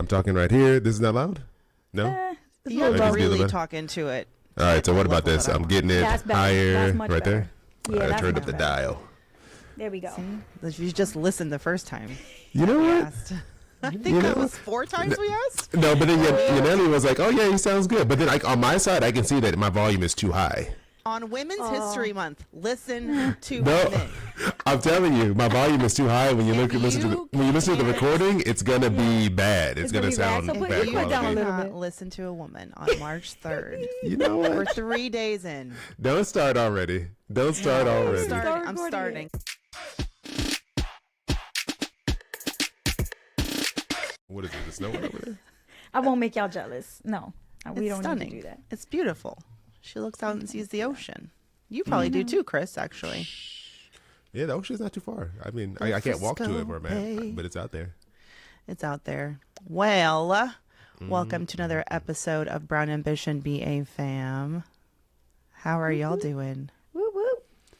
I'm talking right here. This is not loud? No? You're really talking to it. All right, so what about this? I'm getting it higher right better. There. Yeah, I turned up the dial. There we go. See? You just listened the first time. You know what? I think it was 4 times we asked. No, but then Yanely was like, oh, yeah, he sounds good. But then on my side, I can see that my volume is too high. On Women's History Month, listen to women. I'm telling you, my volume is too high. When you listen to the recording, it's gonna be bad. It's gonna sound bad. So you cannot listen to a woman on March 3rd. You know what? We're 3 days in. Don't start already. I'm starting. What is it? The snow over there? I won't make y'all jealous. No, we don't stunning. need to do that. It's beautiful. She looks out and sees the ocean. You probably do too, Chris, actually. Yeah, the ocean's not too far. I mean, I can't walk to it where I'm at, but it's out there. It's out there. Well, welcome to another episode of Brown Ambition BA Fam. How are y'all doing? Woo woo.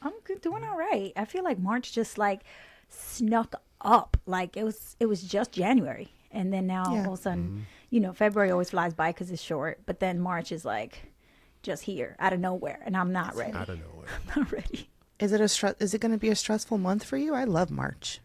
I'm doing all right. I feel like March just like snuck up. Like it was just January. And then now all of a sudden, February always flies by because it's short. But then March is like just here out of nowhere, and I'm not ready. Out of nowhere. I'm not ready. Is it going to be a stressful month for you? I love March.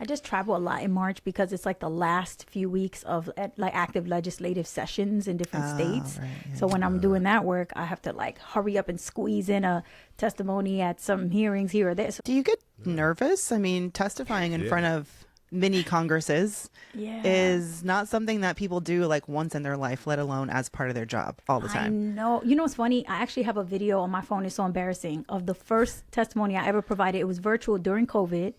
I just travel a lot in March because it's like the last few weeks of like active legislative sessions in different states. Right, yeah. So when I'm doing that work, I have to like hurry up and squeeze in a testimony at some hearings here or there. So do you get nervous? I mean, testifying in front of mini congresses is not something that people do like once in their life, let alone as part of their job all the time. I know. You know what's funny? I actually have a video on my phone. It's so embarrassing, of the first testimony I ever provided. It was virtual during COVID.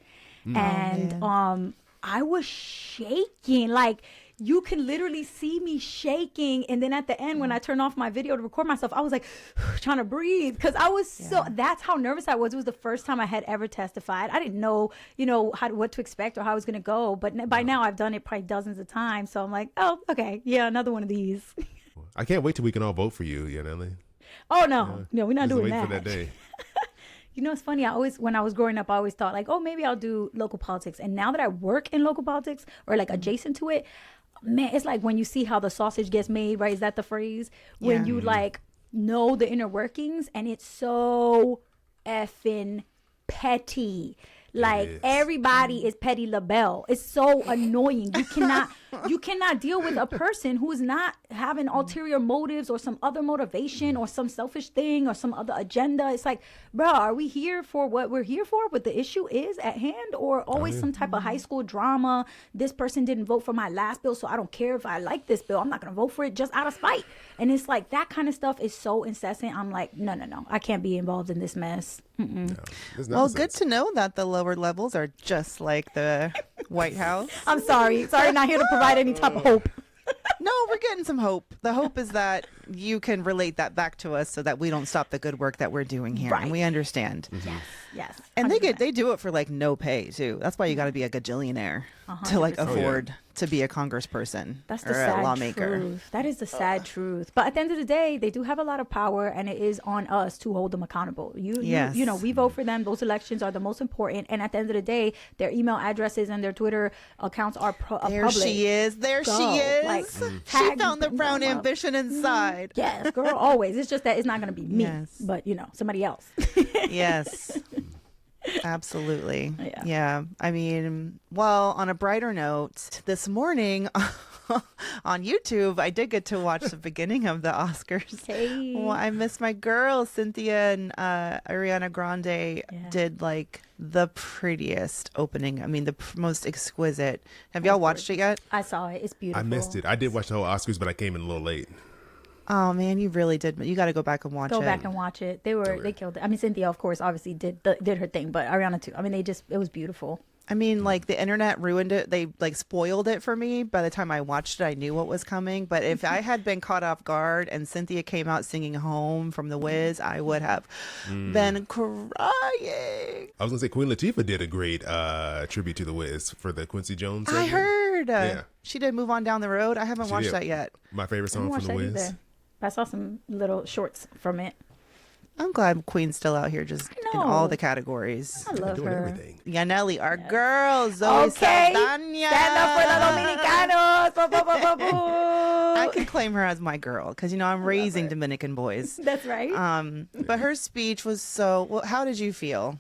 And I was shaking. Like, you can literally see me shaking. And then at the end, when I turned off my video to record myself, I was like trying to breathe because I was that's how nervous I was. It was the first time I had ever testified. I didn't know, what to expect or how it was going to go. But by now I've done it probably dozens of times. So I'm like, oh, okay. Yeah, another one of these. I can't wait till we can all vote for you, Yanely. Oh, no. No, we're not doing that. Wait for that day. You know, it's funny. When I was growing up, I always thought like, oh, maybe I'll do local politics. And now that I work in local politics or like adjacent to it, man, it's like when you see how the sausage gets made, right? Is that the phrase? When you like know the inner workings, and it's so effing petty. Like everybody is Petty LaBelle. It's so annoying. You cannot deal with a person who is not having ulterior motives or some other motivation or some selfish thing or some other agenda. It's like, bro, are we here for what we're here for? What the issue is at hand, or always some type of high school drama? This person didn't vote for my last bill, so I don't care if I like this bill. I'm not gonna vote for it just out of spite. And it's like that kind of stuff is so incessant. I'm like, no, I can't be involved in this mess. No, well, good to know that the lower levels are just like the White House. I'm sorry, not here to provide any type of hope. No, we're getting some hope. The hope is that you can relate that back to us so that we don't stop the good work that we're doing here. Right. And we understand. Yes. And they do it for like no pay too. That's why you got to be a gajillionaire to like afford to be a congressperson. That's the sad lawmaker. Truth. That is the sad truth. But at the end of the day, they do have a lot of power, and it is on us to hold them accountable. You know, we vote for them. Those elections are the most important. And at the end of the day, their email addresses and their Twitter accounts are public. There she is. Like, she found the brown ambition inside. Yes, girl, always. It's just that it's not going to be me, but somebody else. Yes. Absolutely. Yeah. I mean, well, on a brighter note, this morning on YouTube, I did get to watch the beginning of the Oscars. Hey. Well, I miss my girls. Cynthia and Ariana Grande did like the prettiest opening. I mean, the most exquisite. Have y'all watched it yet? I saw it. It's beautiful. I missed it. I did watch the whole Oscars, but I came in a little late. Oh man, you really did. You got to go back and watch it. Go back and watch it. They killed it. I mean, Cynthia, of course, obviously did her thing, but Ariana too. I mean, it was beautiful. I mean, like the internet ruined it. They like spoiled it for me. By the time I watched it, I knew what was coming. But if I had been caught off guard and Cynthia came out singing "Home" from The Wiz, I would have been crying. I was gonna say Queen Latifah did a great tribute to The Wiz for the Quincy Jones segment. I heard. She did "Move On Down the Road." I haven't watched that yet. My favorite song from The Wiz. I saw some little shorts from it. I'm glad Queen's still out here just in all the categories. I love doing her. everything. Yanely, our girl, Zoë Okay, Saldaña. stand up for the Dominicanos. I can claim her as my girl because, I'm raising Dominican boys. That's right. But her speech was so, well, how did you feel?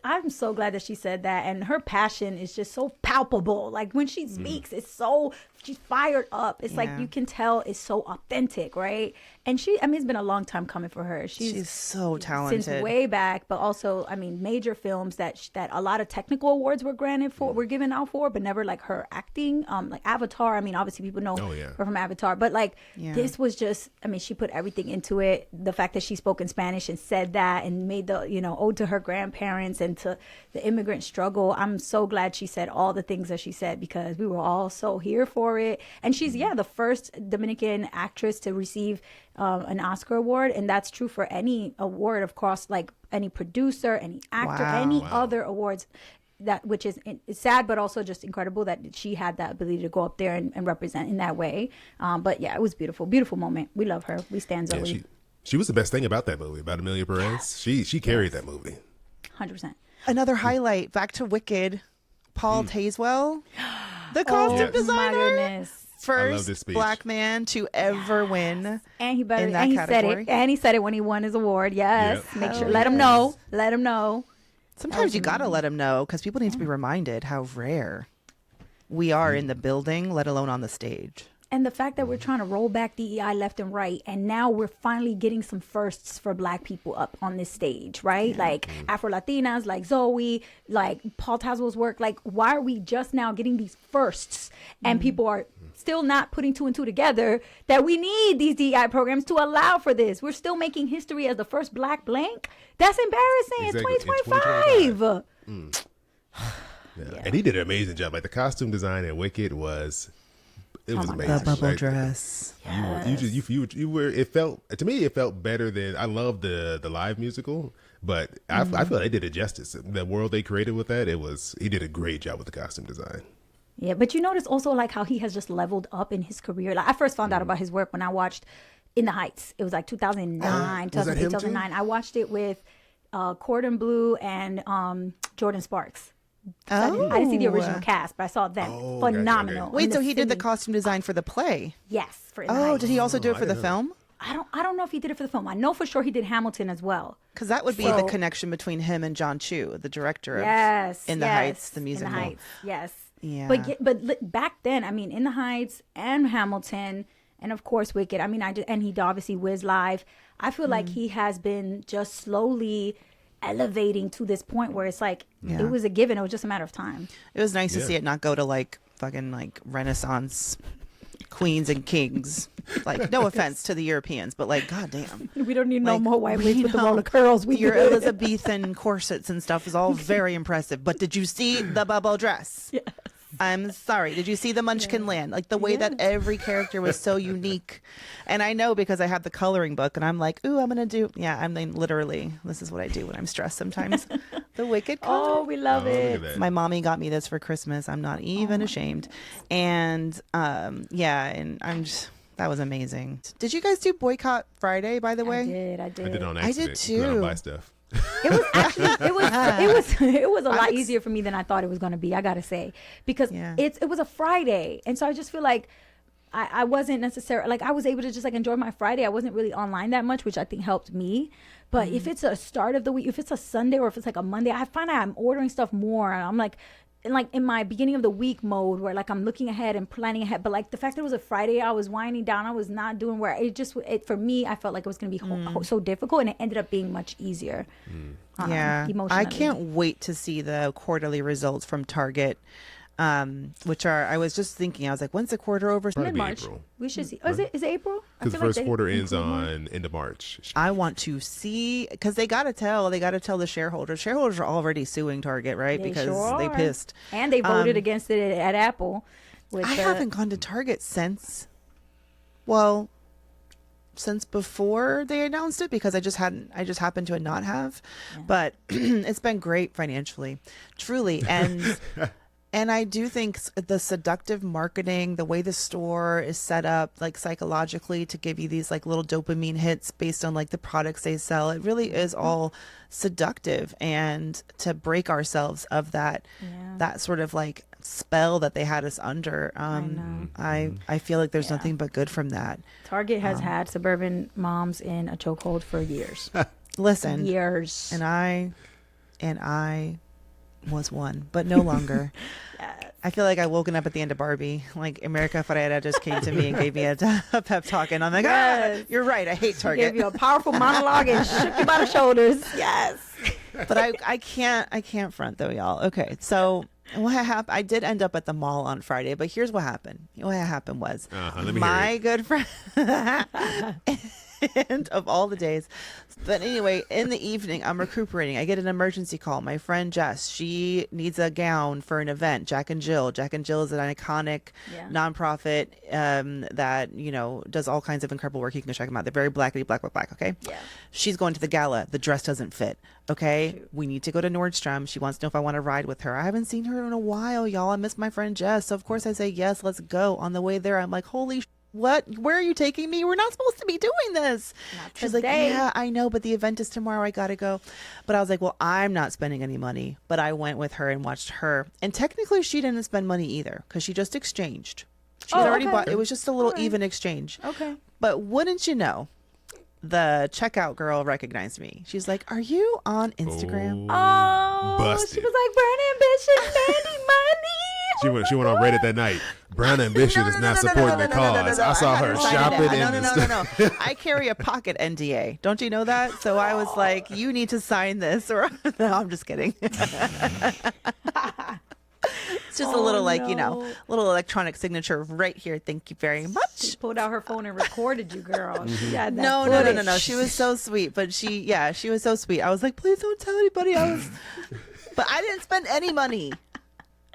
I'm so glad that she said that, and her passion is just so palpable. Like when she speaks, she's fired up. It's like you can tell it's so authentic, right? And it's been a long time coming for her. She's so talented since way back, but also, major films that a lot of technical awards were given out for, but never like her acting. Like Avatar. Obviously people know her from Avatar, but this was just, she put everything into it. The fact that she spoke in Spanish and said that and made the, ode to her grandparents and to the immigrant struggle. I'm so glad she said all the things that she said because we were all so here for it. And she's, the first Dominican actress to receive an Oscar award, and that's true for any award, of course, like any producer, any actor, any other awards. Which is sad, but also just incredible that she had that ability to go up there and represent in that way. But yeah, it was beautiful moment. We love her. We stand Zoe. She was the best thing about that movie, about Amelia Perez. She carried that movie. 100%. Another highlight, back to Wicked, Paul Tazewell, the costume designer. My goodness. First Black man to ever win, and he category. said it when he won his award. Yes, make sure. Let him know. Sometimes you gotta let him know because people need to be reminded how rare we are in the building, let alone on the stage. And the fact that we're trying to roll back DEI left and right, and now we're finally getting some firsts for Black people up on this stage, right? Like Afro-Latinas, like Zoe, like Paul Tazewell's work. Like, why are we just now getting these firsts? And people are still not putting two and two together that we need these DEI programs to allow for this. We're still making history as the first Black blank. That's embarrassing. Exactly. It's 2025. And he did an amazing job. Like the costume design in Wicked was... It was amazing. The bubble dress. You were. It felt to me. It felt better than I love the live musical, but I feel they did it justice. The world they created with that, he did a great job with the costume design. Yeah, but you notice also like how he has just leveled up in his career. Like I first found out about his work when I watched In the Heights. It was like 2009, 2008. I watched it with Cordon Bleu and Jordan Sparks. I didn't see the original cast, but I saw them. Phenomenal. Okay. Wait, so he did the costume design for the play? Yes. For In the Heights. Did he also do it for the film? I don't know if he did it for the film. I know for sure he did Hamilton as well. Because that would be the connection between him and John Chu, the director of In the Heights, the musical. In the Heights, yes. Yeah. But back then, In the Heights and Hamilton, and of course Wicked. And he obviously whizzed live. I feel like he has been just slowly elevating to this point where it's like it was a given. It was just a matter of time. It was nice to see it not go to like fucking like Renaissance queens and kings. Like, no offense to the Europeans, but like, goddamn, we don't need no more white wigs with the roller curls. Your Elizabethan corsets and stuff is all very impressive. But did you see the bubble dress? Yes. I'm sorry. Did you see the Munchkin Land? Like the way that every character was so unique. And I know because I have the coloring book and I'm like, ooh, I'm going to do. Yeah, literally, this is what I do when I'm stressed sometimes. The Wicked color. Oh, we love it. My mommy got me this for Christmas. I'm not even ashamed. And and I'm just. That was amazing. Did you guys do Boycott Friday, by the way? I did. I did on accident. I did too. Buy stuff. It was actually it was a lot easier for me than I thought it was going to be. I gotta say, because it was a Friday, and so I just feel like I wasn't necessarily like I was able to just like enjoy my Friday. I wasn't really online that much, which I think helped me. But if it's a start of the week, if it's a Sunday or if it's like a Monday, I find I'm ordering stuff more, and I'm like in my beginning of the week mode where like I'm looking ahead and planning ahead. But like the fact that it was a Friday, I was winding down. I was not doing where for me, I felt like it was going to be so difficult, and it ended up being much easier. Emotionally. I can't wait to see the quarterly results from Target. Which are, I was just thinking, I was like, when's the quarter over? Mid-March. April. We should see. Oh, is it April? Because the first quarter ends on end of March. I want to see, because they got to tell the shareholders. Shareholders are already suing Target, right? They because sure they pissed. And they voted against it at Apple. I haven't gone to Target since before they announced it, because I just happened to not have. But it's been great financially, truly. And I do think the seductive marketing, the way the store is set up, like psychologically to give you these like little dopamine hits based on like the products they sell, it really is all seductive. And to break ourselves of that sort of like spell that they had us under, I feel like there's nothing but good from that. Target has had suburban moms in a chokehold for years. Listen, years. And I was one, but no longer. I feel like I woken up at the end of Barbie. Like America Ferrera just came to me and gave me a pep talk, and I'm like, you're right. I hate Target. Gave you a powerful monologue and shook you by the shoulders. Yes. But I can't front though, y'all. Okay, so what happened? I did end up at the mall on Friday, but here's what happened. What happened was my good friend. And of all the days. But anyway, in the evening, I'm recuperating. I get an emergency call. My friend Jess, she needs a gown for an event. Jack and Jill. Jack and Jill is an iconic nonprofit that, you know, does all kinds of incredible work. You can go check them out. They're very black. Okay. Yeah. She's going to the gala. The dress doesn't fit. Okay. Shoot. We need to go to Nordstrom. She wants to know if I want to ride with her. I haven't seen her in a while, y'all. I miss my friend Jess. So of course I say, yes, let's go. On the way there, I'm like, holy what? Where are you taking me? We're not supposed to be doing this. She's like, yeah, I know, but the event is tomorrow. I gotta go. But I was like, well, I'm not spending any money. But I went with her and watched her. And technically, she didn't spend money either because she just exchanged. She's already bought. It was just a little even exchange. Okay. But wouldn't you know, the checkout girl recognized me. She's like, are you on Instagram? Busted. She was like, Brown Ambition, Mandi, money. She went on Reddit that night. Brown Ambition is not supporting the cause. I saw her shopping. No. I carry a pocket NDA. Don't you know that? So I was like, you need to sign this. Or no, I'm just kidding. It's just a little like, you know, little electronic signature right here. Thank you very much. She pulled out her phone and recorded you, girl. She had that No. She was so sweet. But she was so sweet. I was like, please don't tell anybody. But I didn't spend any money.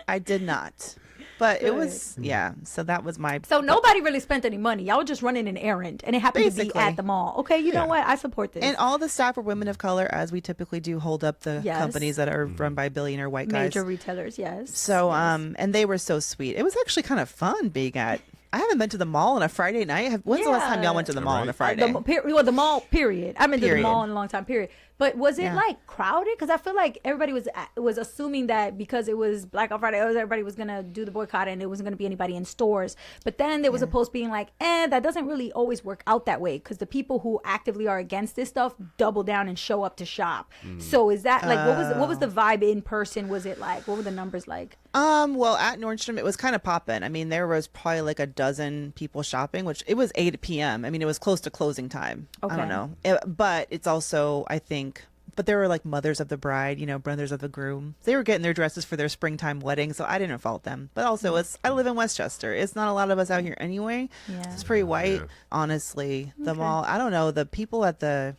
I did not. But it was, so that was my... So nobody really spent any money. Y'all were just running an errand, and it happened to be at the mall. Okay, you know what? I support this. And all the staff were women of color, as we typically do hold up the companies that are run by billionaire white guys. Major retailers, yes. So, and they were so sweet. It was actually kind of fun being at... I haven't been to the mall on a Friday night. When's the last time y'all went to the mall on a Friday? The mall, period. I haven't been to the mall in a long time, period. But was it like crowded? Because I feel like everybody was assuming that because it was Black on Friday, everybody was going to do the boycott and there wasn't going to be anybody in stores. But then there was a post being like, that doesn't really always work out that way because the people who actively are against this stuff double down and show up to shop. So is that like, what was the vibe in person? Was it like, what were the numbers like? Well, at Nordstrom, it was kind of popping. I mean, there was probably like a dozen people shopping, which it was 8 p.m. I mean, it was close to closing time. Okay. I don't know. But it's also, I think, but there were like mothers of the bride, you know, brothers of the groom. They were getting their dresses for their springtime wedding, so I didn't fault them. But also, I live in Westchester. It's not a lot of us out here anyway. Yeah. It's pretty white. Yeah. Honestly, the mall, I don't know, the people at the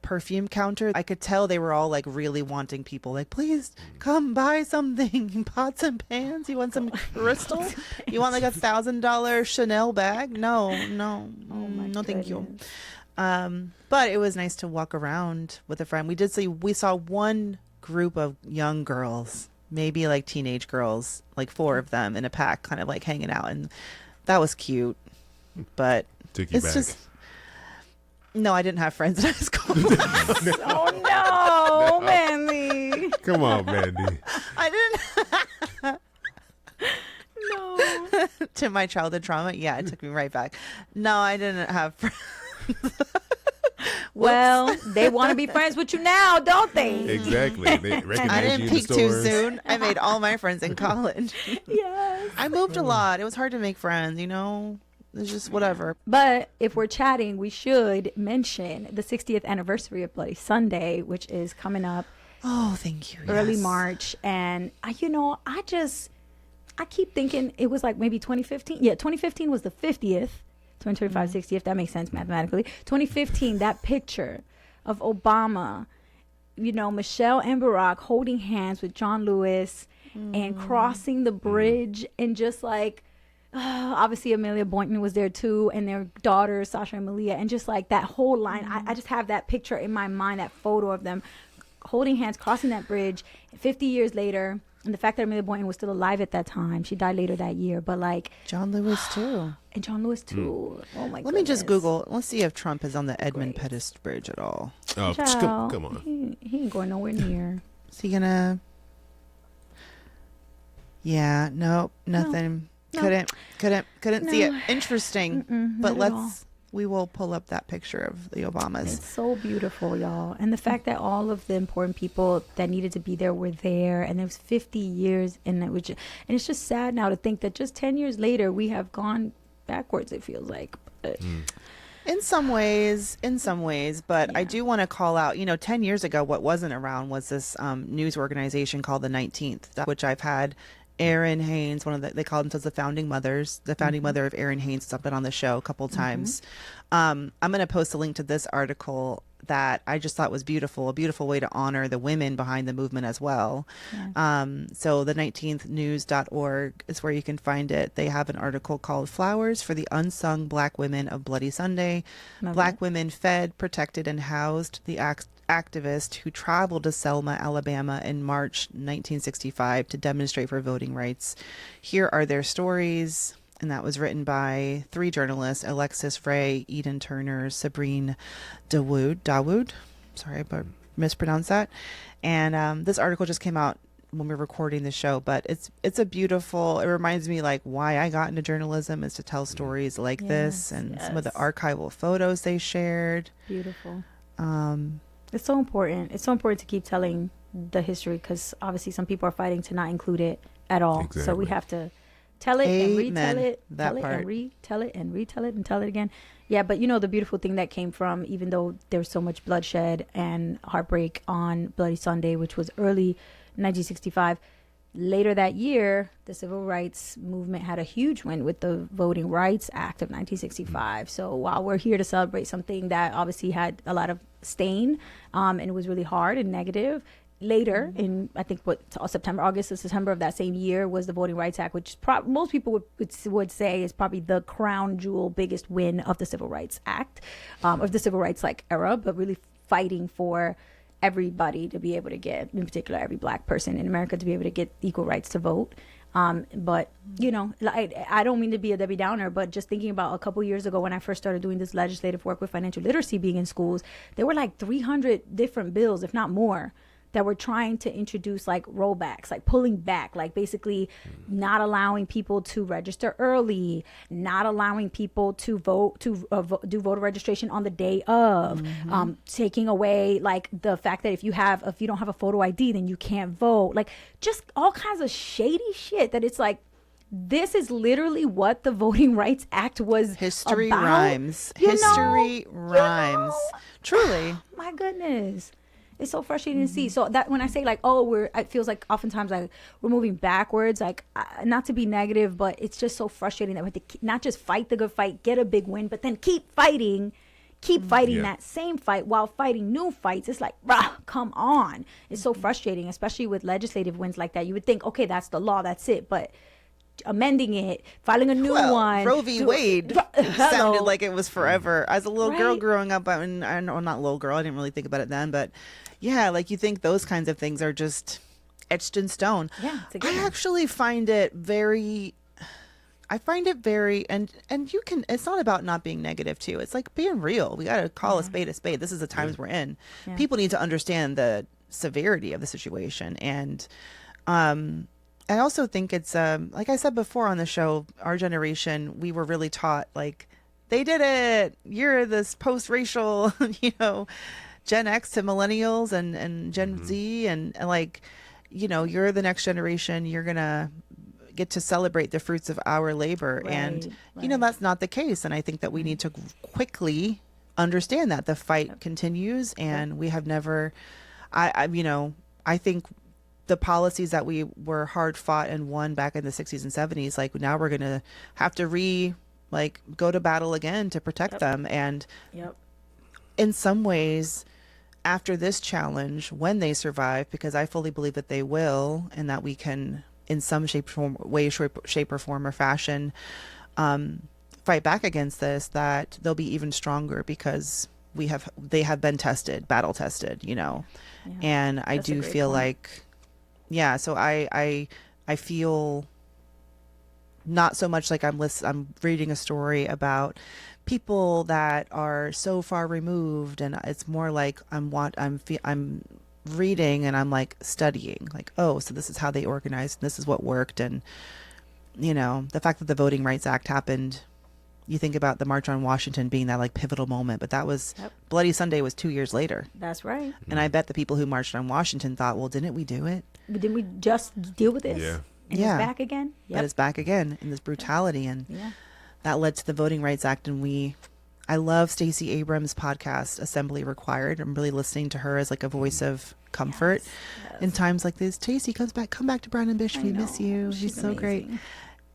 perfume counter, I could tell they were all like really wanting people like, please come buy something, pots and pans. You want some crystal? You want like $1,000 Chanel bag? No, thank you. But it was nice to walk around with a friend. We saw one group of young girls, maybe like teenage girls, like 4 of them in a pack, kind of like hanging out, and that was cute. But it's just no, I didn't have friends in high school. Oh no, Mandy! Come on, Mandy. I didn't. No. To my childhood trauma, it took me right back. No, I didn't have friends. Well, they want to be friends with you now, don't they? Exactly. They recognize I didn't you peak in the too stores. soon. I made all my friends in college. Yes. I moved a lot. It was hard to make friends, you know? It's just whatever. But if we're chatting, we should mention the 60th anniversary of Bloody Sunday, which is coming up. Oh, thank you. Early March. And, I keep thinking it was like maybe 2015. Yeah, 2015 was the 50th. 2025, 60th. That makes sense mathematically. 2015, that picture of Obama, Michelle and Barack holding hands with John Lewis and crossing the bridge and just like, obviously Amelia Boynton was there too, and their daughters Sasha and Malia, and just like that whole line. I just have that picture in my mind, that photo of them holding hands, crossing that bridge. 50 years later, And the fact that Amelia Boynton was still alive at that time, she died later that year, but like John Lewis too. And John Lewis too. Oh my god. Let me just Google. Let's see if Trump is on the Edmund Great. Pettus Bridge at all. Oh, come on. He ain't going nowhere near. Is he gonna? Yeah, nope, nothing. No. Couldn't see it. Interesting. But not at all. we will pull up that picture of the Obamas. It's so beautiful, y'all. And the fact that all of the important people that needed to be there were there, and it was 50 years, and it's just sad now to think that just 10 years later we have gone backwards, it feels like. But In some ways, but Yeah. I do want to call out, 10 years ago, what wasn't around was this news organization called the 19th, which I've had Erin Haynes, they call themselves the founding mothers, the founding mother of Erin Haynes, has been on the show a couple times. I'm going to post a link to this article that I just thought was beautiful, a beautiful way to honor the women behind the movement as well. So the 19thnews.org is where you can find it. They have an article called Flowers for the Unsung Black Women of Bloody Sunday. Black women fed, protected, and housed the activist who traveled to Selma, Alabama in March 1965 to demonstrate for voting rights. Here are their stories. And that was written by 3 journalists, Alexis Ray, Eden Turner, Sabrine Dawood. Sorry if I mispronounced that. And this article just came out when we were recording the show, but it reminds me like why I got into journalism is to tell stories like this, and some of the archival photos they shared. Beautiful. It's so important. It's so important to keep telling the history, because obviously some people are fighting to not include it at all. Exactly. So we have to tell it and retell it, That tell it part. and retell it and retell it and tell it again. Yeah, but the beautiful thing that came from, even though there's so much bloodshed and heartbreak on Bloody Sunday, which was early 1965, later that year, the civil rights movement had a huge win with the Voting Rights Act of 1965. So while we're here to celebrate something that obviously had a lot of stain, and it was really hard and negative, later in, I think, August or September of that same year was the Voting Rights Act, which most people would say is probably the crown jewel, biggest win of the Civil Rights Act, of the Civil Rights era, but really fighting for everybody to be able to get, in particular every Black person in America, to be able to get equal rights to vote. But I don't mean to be a Debbie Downer, but just thinking about a couple years ago when I first started doing this legislative work with financial literacy being in schools, there were like 300 different bills, if not more, that were trying to introduce like rollbacks, like pulling back, like basically not allowing people to register early, not allowing people to vote, to do voter registration on the day of, taking away like the fact that if you don't have a photo ID, then you can't vote, like just all kinds of shady shit that it's like, this is literally what the Voting Rights Act was History about. rhymes. Truly. My goodness. It's so frustrating to see. So that when I say like, it feels like oftentimes like we're moving backwards, like not to be negative, but it's just so frustrating that we have to not just fight the good fight, get a big win, but then keep fighting that same fight while fighting new fights. It's like, come on. It's so frustrating, especially with legislative wins like that. You would think, okay, that's the law, that's it. But amending it, filing a new one. Roe v. Wade sounded like it was forever. As a little girl growing up, not little girl, I didn't really think about it then, but yeah, like you think those kinds of things are just etched in stone. Yeah, it's I actually find it very, and you can, it's not about not being negative too. It's like being real. We got to call a spade a spade. This is the times we're in. Yeah. People need to understand the severity of the situation. And, I also think it's, like I said before on the show, our generation, we were really taught like, they did it. You're this post-racial, Gen X to millennials and Gen Z. And like, you're the next generation. You're going to get to celebrate the fruits of our labor. And, that's not the case. And I think that we need to quickly understand that the fight continues, and we have never, I think the policies that we were hard fought and won back in the 60s and 70s, like now we're going to have to go to battle again to protect them. And in some ways, after this challenge, when they survive, because I fully believe that they will, and that we can, in some shape or form or fashion, fight back against this, that they'll be even stronger because they have been battle tested, and I do feel like yeah, so I feel not so much like I'm reading a story about people that are so far removed, and it's more like I'm reading and I'm like studying, like, oh, so this is how they organized, and this is what worked. And the fact that the Voting Rights Act happened, you think about the March on Washington being that like pivotal moment, but that was Yep. Bloody Sunday was 2 years later. That's right. And I bet the people who marched on Washington thought, well, didn't we do it? Didn't we just deal with this? Yeah. And Yeah. it's back again? Yep. But it's back again in this brutality, and Yeah. that led to the Voting Rights Act. And I love Stacey Abrams' podcast, Assembly Required. I'm really listening to her as like a voice of comfort in times like this. Stacey, come back to Brown and Bishop. We miss you. She's so great. amazing.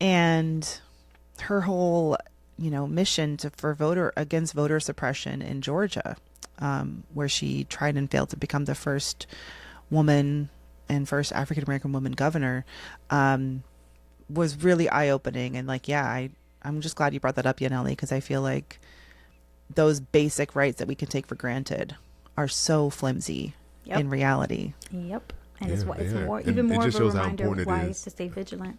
And her whole, mission against voter suppression in Georgia, where she tried and failed to become the first woman and first African American woman governor, was really eye opening. And like, yeah, I'm just glad you brought that up, Yanely, because I feel like those basic rights that we can take for granted are so flimsy Yep. in reality. Yep. And it's Yeah, it's yeah. more, And even it more of just a shows how reminder important of it why is. to stay vigilant.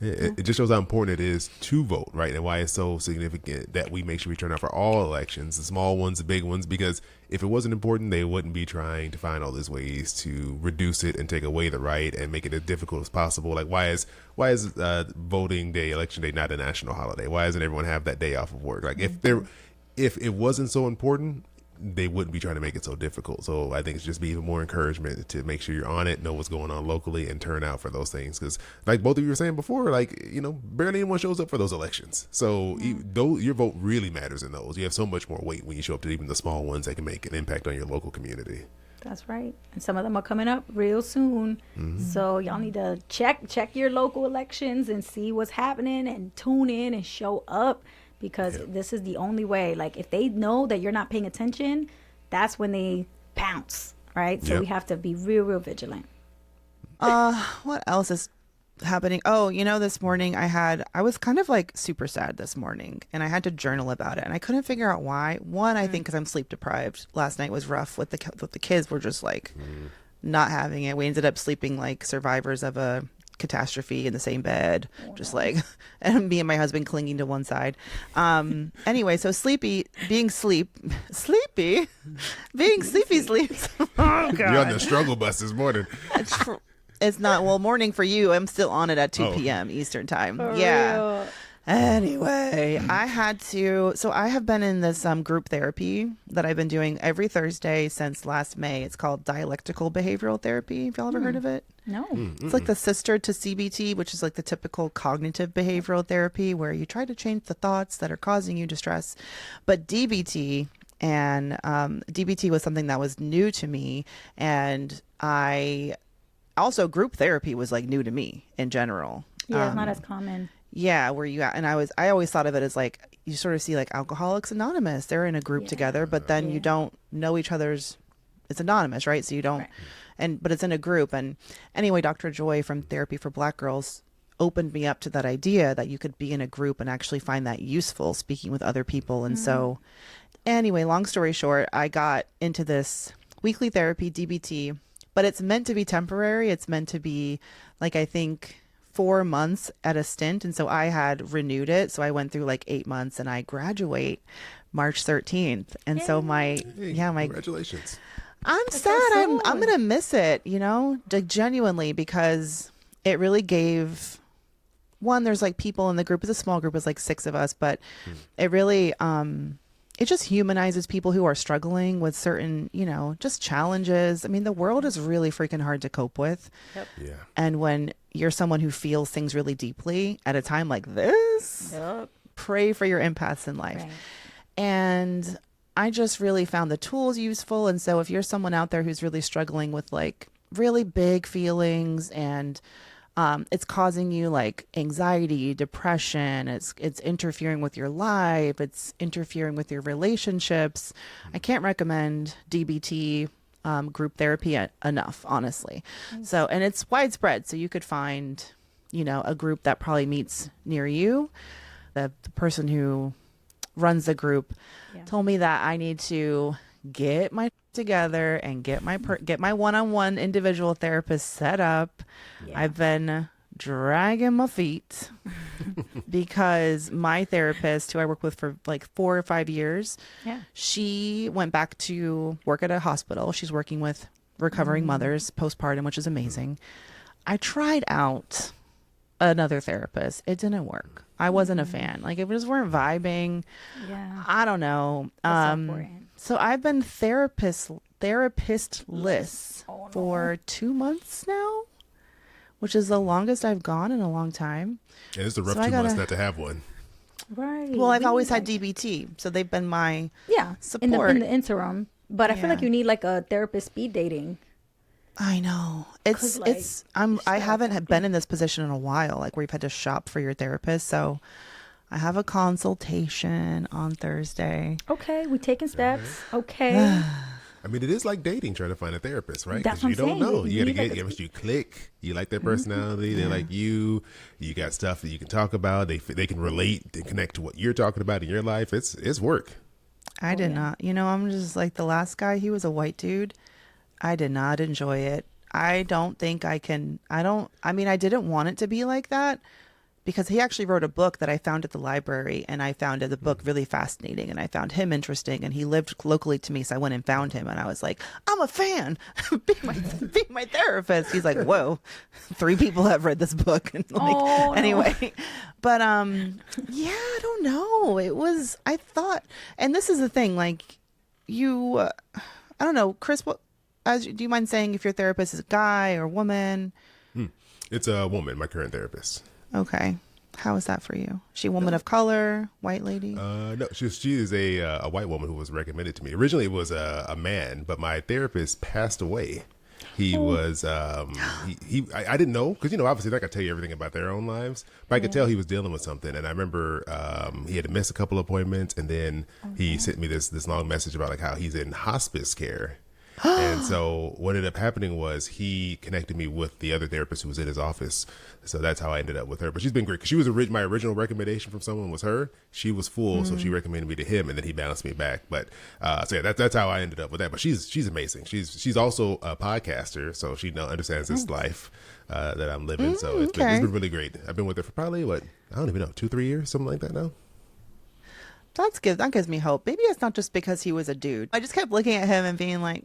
It just shows how important it is to vote, right? And why it's so significant that we make sure we turn out for all elections, the small ones, the big ones, because if it wasn't important, they wouldn't be trying to find all these ways to reduce it and take away the right and make it as difficult as possible. Like, why is voting day, election day, not a national holiday? Why doesn't everyone have that day off of work? Like, if it wasn't so important, they wouldn't be trying to make it so difficult. So I think it's just be even more encouragement to make sure you're on it, know what's going on locally, and turn out for those things. Because like both of you were saying before, like, barely anyone shows up for those elections. So your vote really matters in those. You have so much more weight when you show up to even the small ones that can make an impact on your local community. That's right. And some of them are coming up real soon. So y'all need to check your local elections and see what's happening and tune in and show up, because this is the only way. Like, if they know that you're not paying attention, that's when they pounce, right? So we have to be real vigilant. What else is happening? Oh, this morning I was kind of like super sad this morning, and I had to journal about it, and I couldn't figure out why. One, I think because I'm sleep deprived. Last night was rough with the kids. Were just like not having it. We ended up sleeping like survivors of a catastrophe in the same bed, just like, and me and my husband clinging to one side. Anyway, so being sleepy sleeps. Oh God. You're on the struggle bus this morning. It's not, well, morning for you. I'm still on it at 2 p.m. Eastern time. Yeah. Anyway, I have been in this group therapy that I've been doing every Thursday since last May. It's called dialectical behavioral therapy. Have y'all ever heard of it? No. It's like the sister to CBT, which is like the typical cognitive behavioral therapy where you try to change the thoughts that are causing you distress. But DBT, and DBT was something that was new to me, and also group therapy was like new to me in general. Yeah, it's not as common. Yeah, where you at? And I always thought of it as like, you sort of see like Alcoholics Anonymous. They're in a group together, but then you don't know each other's. It's anonymous, right? So you don't, but it's in a group. And anyway, Dr. Joy from Therapy for Black Girls opened me up to that idea that you could be in a group and actually find that useful, speaking with other people. And so, anyway, long story short, I got into this weekly therapy, DBT, but it's meant to be temporary. It's meant to be like, I think, 4 months at a stint. And so I had renewed it. So I went through like 8 months, and I graduate March 13th. And so my Congratulations. I'm sad. I'm going to miss it, like genuinely, because it really gave one, there's like people in the group. It's a small group. It's like 6 of us, but it really, it just humanizes people who are struggling with certain, just challenges. I mean, the world is really freaking hard to cope with. Yep. Yeah. And when you're someone who feels things really deeply at a time like this, pray for your empaths in life. Right. And I just really found the tools useful. And so if you're someone out there who's really struggling with like really big feelings, and it's causing you like anxiety, depression, it's interfering with your life, it's interfering with your relationships, I can't recommend DBT group therapy enough, honestly. So, and it's widespread. So you could find, a group that probably meets near you. The person who runs the group told me that I need to get my together and get my one-on-one individual therapist set up. Yeah. I've been dragging my feet because my therapist, who I worked with for like 4 or 5 years, she went back to work at a hospital. She's working with recovering mothers postpartum, which is amazing. I tried out another therapist. It didn't work. I wasn't a fan. Like, it just weren't vibing. Yeah. I don't know. So I've been therapist-less for 2 months now, which is the longest I've gone in a long time. And it's a rough 2 months not to have one. Right. Well, I've always had DBT, so they've been my support in the interim. But I feel like you need like a therapist speed dating. I know. I haven't been in this position in a while, like where you've had to shop for your therapist. So I have a consultation on Thursday. Okay, we taking steps. Okay. I mean, it is like dating, trying to find a therapist, right? That's Because you what I'm don't know. saying. You You gotta need get, you click. You like their personality. They like you. You got stuff that you can talk about. They can relate and connect to what you're talking about in your life. It's work. I did not. I'm just like the last guy. He was a white dude. I did not enjoy it. I don't think I can. I didn't want it to be like that, because he actually wrote a book that I found at the library, and I found the book really fascinating, and I found him interesting, and he lived locally to me, so I went and found him, and I was like, I'm a fan. be my therapist. He's like, whoa, 3 people have read this book. And anyway, but I don't know. I thought, and this is the thing, like I don't know, Chris, do you mind saying if your therapist is a guy or woman? It's a woman, my current therapist. Okay. How is that for you? She a woman of color, white lady? No, she is a white woman who was recommended to me. Originally, it was a man, but my therapist passed away. He was I didn't know, because obviously they're not gonna tell you everything about their own lives, but I could tell he was dealing with something. And I remember he had to miss a couple appointments, and then he sent me this long message about like how he's in hospice care. And so what ended up happening was he connected me with the other therapist who was in his office. So that's how I ended up with her. But she's been great, because she was my original recommendation from someone was her. She was full, so she recommended me to him, and then he bounced me back. But that's how I ended up with that. But she's amazing. She's also a podcaster, so she understands this life that I'm living. So it's been really great. I've been with her for probably I don't even know, 2-3 years, something like that now. That's good. That gives me hope. Maybe it's not just because he was a dude. I just kept looking at him and being like,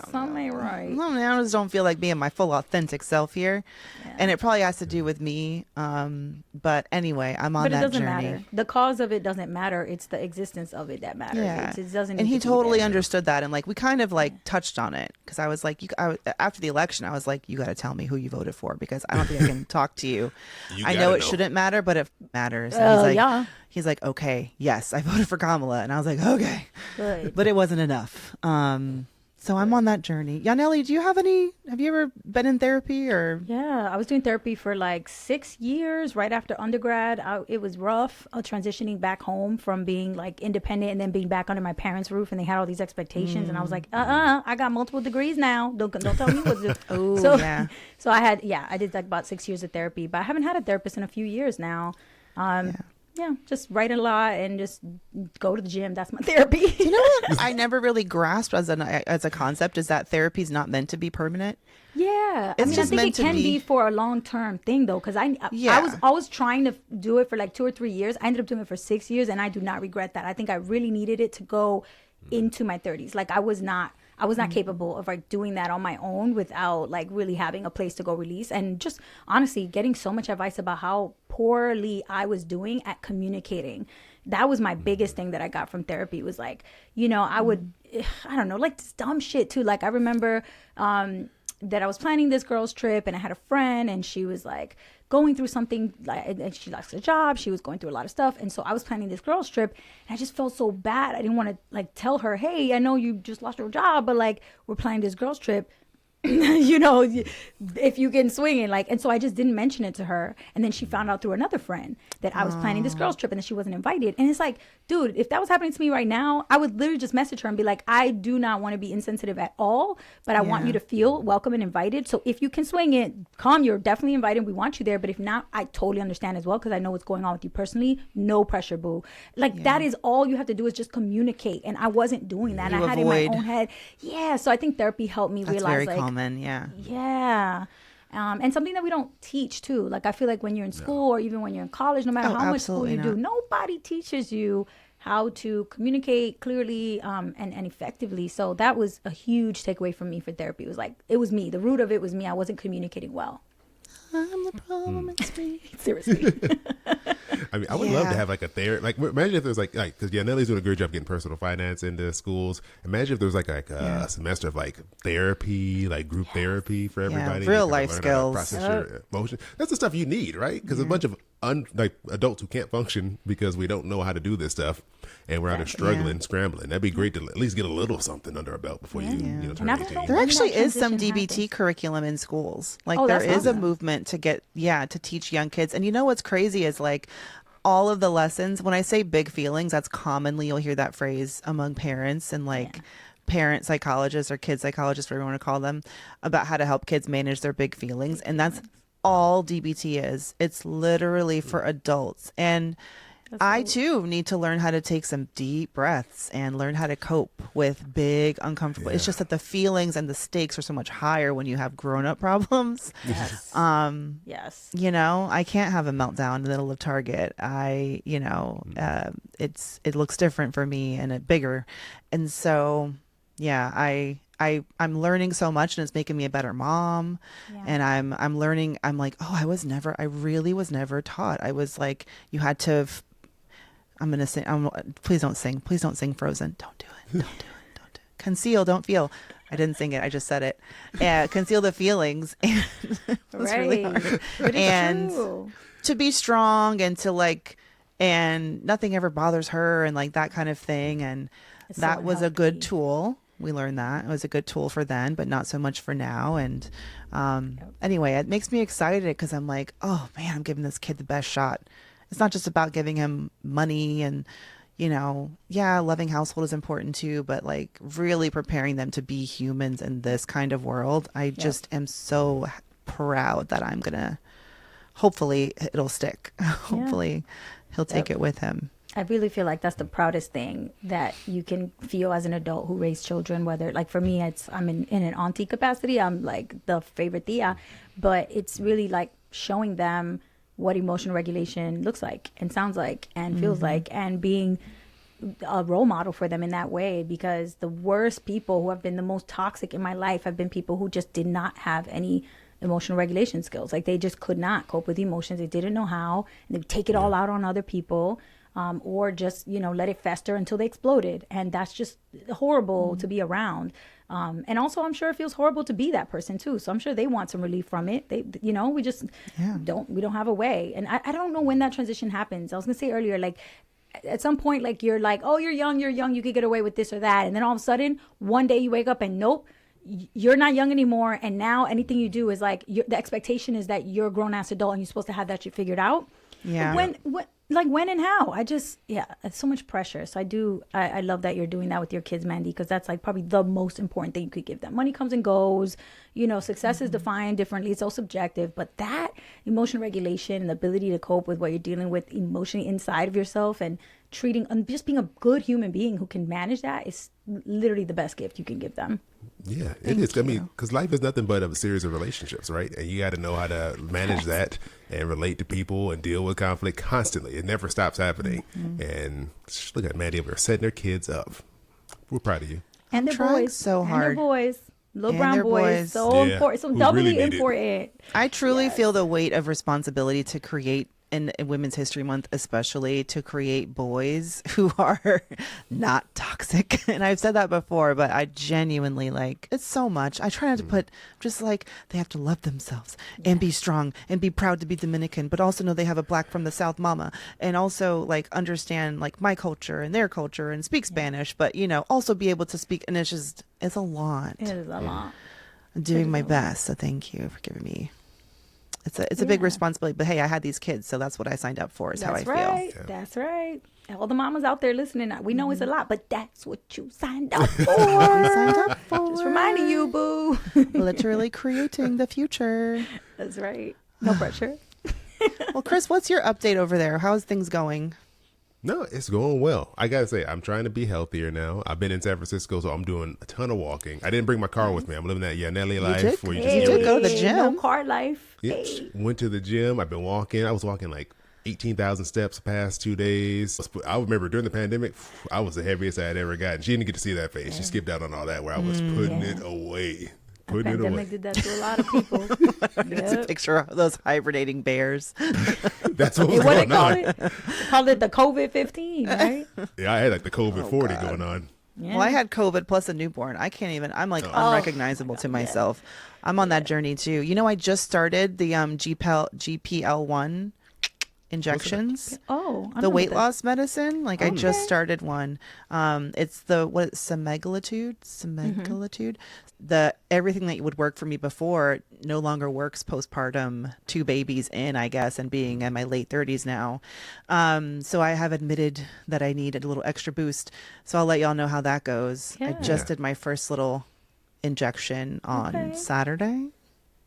something ain't right. I just don't feel like being my full authentic self here. Yeah. And it probably has to do with me. But anyway, I'm on that journey. But it doesn't matter. The cause of it doesn't matter. It's the existence of it that matters. Yeah. It doesn't. And he totally understood that. And like, we kind of like touched on it, because I was like, after the election, I was like, you got to tell me who you voted for, because I don't think I can talk to you. I know it shouldn't matter, but it matters. And he's like, okay, yes, I voted for Kamala. And I was like, okay. Good. But it wasn't enough. So I'm on that journey. Yanely, have you ever been in therapy or? Yeah, I was doing therapy for like 6 years right after undergrad. It was rough transitioning back home from being like independent and then being back under my parents' roof, and they had all these expectations. And I was like, I got multiple degrees now. Don't tell me what to do. So I did like about 6 years of therapy, but I haven't had a therapist in a few years now. Yeah, just write a lot and just go to the gym. That's my therapy. You know what I never really grasped as a concept is that therapy is not meant to be permanent. Yeah, I think it can be for a long-term thing though, because I was always trying to do it for like 2 or 3 years. I ended up doing it for 6 years, and I do not regret that. I think I really needed it to go into my 30s. Like I was not capable of like doing that on my own without like really having a place to go release, and just honestly getting so much advice about how poorly I was doing at communicating. That was my biggest thing that I got from therapy, was like, I don't know, like this dumb shit too. Like I remember that I was planning this girl's trip, and I had a friend, and she was like going through something, like, and she lost her job. She was going through a lot of stuff. And so I was planning this girl's trip, and I just felt so bad. I didn't want to like tell her, hey, I know you just lost your job, but like we're planning this girl's trip. you know, if you can swing it, like, and so I just didn't mention it to her. And then she found out through another friend that I was planning this girls trip and that she wasn't invited. And it's like, dude, if that was happening to me right now, I would literally just message her and be like, I do not want to be insensitive at all, but I want you to feel welcome and invited. So if you can swing it, come, you're definitely invited. We want you there. But if not, I totally understand as well, because I know what's going on with you personally. No pressure, boo. Like, that is all you have to do, is just communicate. And I wasn't doing that. And I had it in my own head. Yeah. So I think therapy helped me realize, very like, common. Yeah. And something that we don't teach too. Like, I feel like when you're in school or even when you're in college, no matter how much school you do, nobody teaches you how to communicate clearly and effectively. So that was a huge takeaway from me for therapy. It was like, it was me. The root of it was me. I wasn't communicating well. I'm the problem, it's me. Seriously. I mean, I would love to have like a therapy. Like, imagine if there's like, because Yanely's doing a great job getting personal finance into schools. Imagine if there was like a semester of like therapy, like group therapy for everybody. Real life skills. Process your emotion. That's the stuff you need, right? Because a bunch of like adults who can't function because we don't know how to do this stuff, and we're out there struggling, scrambling. That'd be great to at least get a little something under our belt before you turn 18. There actually is some DBT curriculum in schools. Like, there is a movement to get to teach young kids. And you know what's crazy is, like, all of the lessons, when I say big feelings, that's commonly, you'll hear that phrase among parents and like parent psychologists or kid psychologists, whatever you want to call them, about how to help kids manage their big feelings. And that's all DBT is. It's literally for adults. And I too need to learn how to take some deep breaths and learn how to cope with big uncomfortable. It's just that the feelings and the stakes are so much higher when you have grown-up problems. Yes. You know, I can't have a meltdown in the middle of Target. It looks different for me and bigger. And so, I'm learning so much, and it's making me a better mom. And I'm learning. I'm like, I really was never taught. I was like, you had to. I'm gonna sing. Please don't sing. Please don't sing Frozen. Don't do it. Don't do it. Don't do it. Conceal. Don't feel. I didn't sing it. I just said it. Conceal the feelings. And really hard. And to be strong and to like, and nothing ever bothers her and like that kind of thing. And that was a good tool. We learned that it was a good tool for then, but not so much for now. And anyway, it makes me excited because I'm like, oh man, I'm giving this kid the best shot. It's not just about giving him money and, loving household is important too, but like really preparing them to be humans in this kind of world. I just am so proud that I'm going to, hopefully it'll stick. Hopefully he'll take it with him. I really feel like that's the proudest thing that you can feel as an adult who raised children, whether like for me, I'm in an auntie capacity. I'm like the favorite tia, but it's really like showing them what emotional regulation looks like and sounds like and feels like, and being a role model for them in that way, because the worst people who have been the most toxic in my life have been people who just did not have any emotional regulation skills. Like, they just could not cope with emotions. They didn't know how, and they would take it all out on other people. Or just, let it fester until they exploded. And that's just horrible to be around. And also, I'm sure it feels horrible to be that person too. So I'm sure they want some relief from it. We just we don't have a way. And I don't know when that transition happens. I was gonna say earlier, like at some point, like you're like, oh, you're young, you could get away with this or that. And then all of a sudden, one day you wake up and nope, you're not young anymore. And now anything you do is like, the expectation is that you're a grown ass adult and you're supposed to have that shit figured out. Yeah. When and how? it's so much pressure. So I love that you're doing that with your kids, Mandi, because that's like probably the most important thing you could give them. Money comes and goes, success is defined differently. It's so subjective, but that emotional regulation and the ability to cope with what you're dealing with emotionally inside of yourself and just being a good human being who can manage that is literally the best gift you can give them. Yeah, it is. I mean, because life is nothing but a series of relationships, right? And you got to know how to manage that and relate to people and deal with conflict constantly. It never stops happening. And look at Mandi over there setting their kids up. We're proud of you. And their boys. So hard. And their boys. Little brown boys. So important. So doubly important. I truly feel the weight of responsibility to create in Women's History Month, especially, to create boys who are not toxic. And I've said that before, but I genuinely it's so much. I try not to put just like they have to love themselves and be strong and be proud to be Dominican, but also know they have a Black from the South mama, and also understand my culture and their culture and speak Spanish, but also be able to speak. And it's a lot. It is a lot. doing my best. So thank you for giving me. It's a big responsibility, but hey, I had these kids, so that's what I signed up for. Is how I feel. Yeah. That's right. All the mamas out there listening, we know it's a lot, but that's what you signed up for. Signed up for. Just reminding you, boo. Literally creating the future. That's right. No pressure. Well, Chris, what's your update over there? How's things going? No, it's going well. I gotta say, I'm trying to be healthier now. I've been in San Francisco, so I'm doing a ton of walking. I didn't bring my car with me. I'm living that Yanely life where you just did go to the gym. No car life. Went to the gym. I've been walking. I was walking like 18,000 steps the past 2 days. I remember during the pandemic, I was the heaviest I had ever gotten. She didn't get to see that face. She skipped out on all that where I was putting it away. The pandemic did that to a lot of people. It's a picture of those hibernating bears. That's what was going on. Called it the COVID-15, right? Yeah, I had like the COVID 40 going on. Yeah. Well, I had COVID plus a newborn. I can't even, I'm like unrecognizable to myself. I'm on that journey too. You know, I just started the GPL1 injections. The weight loss medicine. Like I just started one. It's the semaglutide. The everything that would work for me before no longer works postpartum, 2 babies in, I guess, and being in my late 30s now. So I have admitted that I need a little extra boost. So I'll let y'all know how that goes. I just did my first injection on Saturday.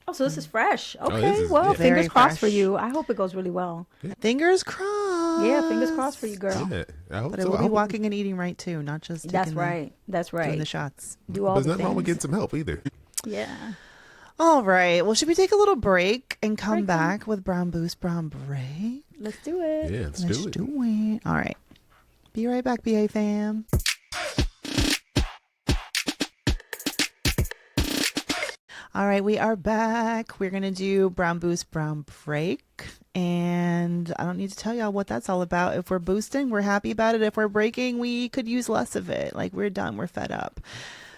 Oh, so this is fresh. Okay, Very fingers crossed for fresh. you. I hope it goes really well. Fingers crossed. Yeah, fingers crossed for you, girl. Yeah, I hope But I so. will be walking and eating right too, not just taking That's right. doing the shots. Do all There's the nothing wrong with things. getting some help either. Yeah. All right. Well, should we take a little break and come back with Brown Boost Brown Break? Let's do it. Yeah, let's Let's do it. do it. All right. Be right back, BA fam. All right, we are back. We're going to do Brown Boost Brown Break. And I don't need to tell y'all what that's all about. If we're boosting, we're happy about it. If we're breaking, we could use less of it. Like we're done. We're fed up.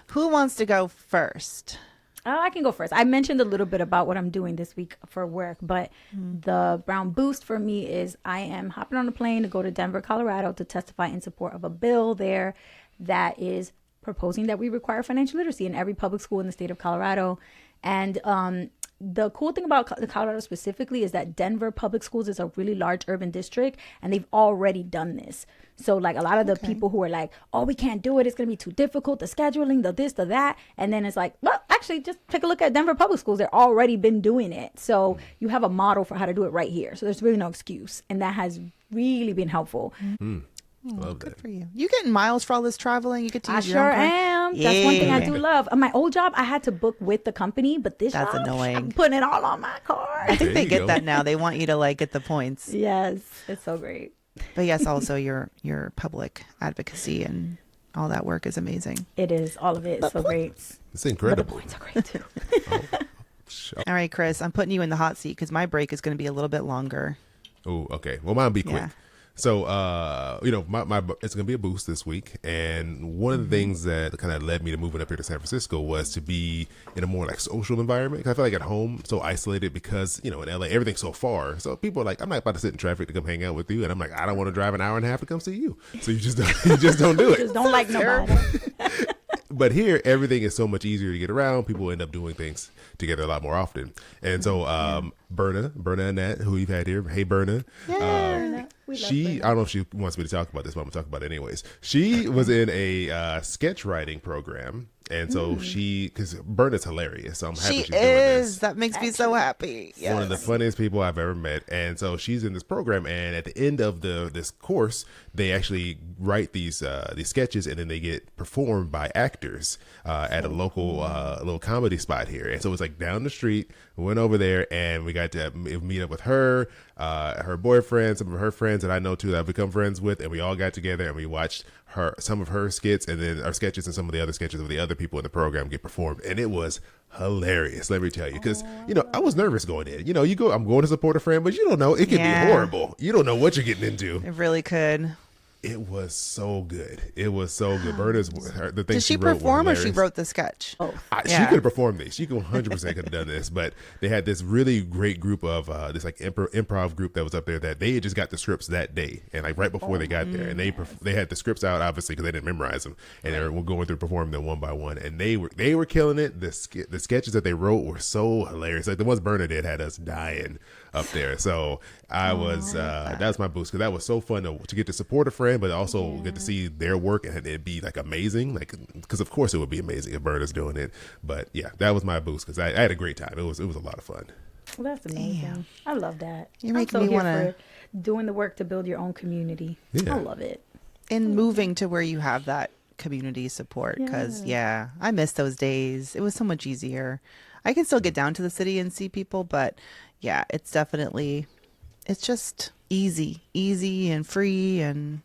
Who wants to go first? Oh, I can go first. I mentioned a little bit about what I'm doing this week for work, but the Brown Boost for me is I am hopping on a plane to go to Denver, Colorado to testify in support of a bill there that is proposing that we require financial literacy in every public school in the state of Colorado. And the cool thing about Colorado specifically is that Denver Public Schools is a really large urban district, and they've already done this. So like a lot of the people who are like, oh, we can't do it, it's going to be too difficult, the scheduling, the this, the that. And then it's like, well, actually, just take a look at Denver Public Schools. They've already been doing it. So you have a model for how to do it right here. So there's really no excuse. And that has really been helpful. Love Good that. for you. You getting miles for all this traveling? You get to I use your own sure car? am. That's one thing I do love. On my old job, I had to book with the company, but this That's job, annoying. I'm putting it all on my I card. think There they you get go. that now. They want you to like get the points. Yes, it's so great. But yes, also your public advocacy and all that work is amazing. It is. All of it is so great. It's But the incredible. points are great too. All right, Chris, I'm putting you in the hot seat because my break is going to be a little bit longer. Oh, okay. Well, mine will be quick. Yeah. So, my it's gonna be a boost this week, and one of the things that kind of led me to moving up here to San Francisco was to be in a more like social environment. 'Cause I feel like at home so isolated because in LA everything's so far. So people are like, I'm not about to sit in traffic to come hang out with you, and I'm like, I don't want to drive an hour and a half to come see you. So you just don't do it. Just don't like nobody. But here, everything is so much easier to get around. People end up doing things together a lot more often. And so, Berna Annette, who we've had here, hey Berna, We love she, Brenda. I don't know if she wants me to talk about this, but I'm gonna talk about it anyways. She was in a sketch writing program, and so because Berna's hilarious, so I'm happy She she's doing this. is. That makes me so happy. Yes. One of the funniest people I've ever met, and so she's in this program. And at the end of this course, they actually write these sketches, and then they get performed by actors at a local little comedy spot here. And so it's like down the street. We went over there, and we got to meet up with her, her boyfriend, some of her friends that I know too that I've become friends with, and we all got together and we watched some of her skits, and then our sketches and some of the other sketches of the other people in the program get performed, and it was hilarious. Let me tell you, because I was nervous going in. I'm going to support a friend, but you don't know, it could be horrible. You don't know what you're getting into. It really could. It was so good. It was so good. Berta's the thing Did she wrote were perform or she hilarious. wrote the sketch? Oh, She could have performed this. She could 100% could have done this. But they had this really great group of this like improv group that was up there that they had just got the scripts that day and like right before they got there, and they had the scripts out obviously because they didn't memorize them, and they were going through performing them one by one, and they were killing it. The sketches that they wrote were so hilarious. Like the ones Berta did had us dying up there. So I was that was my boost because that was so fun to get to support a friend, but also get to see their work and it be like amazing. Like because of course it would be amazing if Berta's doing it. But yeah, that was my boost because I had a great time. It was a lot of fun. well, that's amazing. Damn. I love that. You're I'm making so me here wanna- for doing the work to build your own community. Yeah. I love it. And moving to where you have that community support because I miss those days. It was so much easier. I can still get down to the city and see people, but yeah, it's just easy and free, and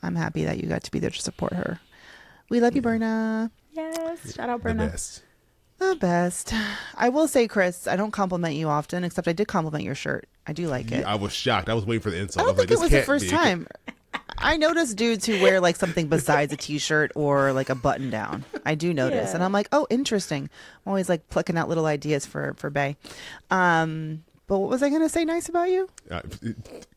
I'm happy that you got to be there to support her. We love you, Berna. Yes. Shout out, The Berna. best. The best. I will say, Chris, I don't compliment you often, except I did compliment your shirt. I do like it. I was shocked. I was waiting for the insult. I don't was think like, it this was the can't first be. time. I noticed dudes who wear like something besides a t-shirt or like a button down. I do notice. Yeah. And I'm like, oh, interesting. I'm always like plucking out little ideas for Bay. But what was I going to say nice about you?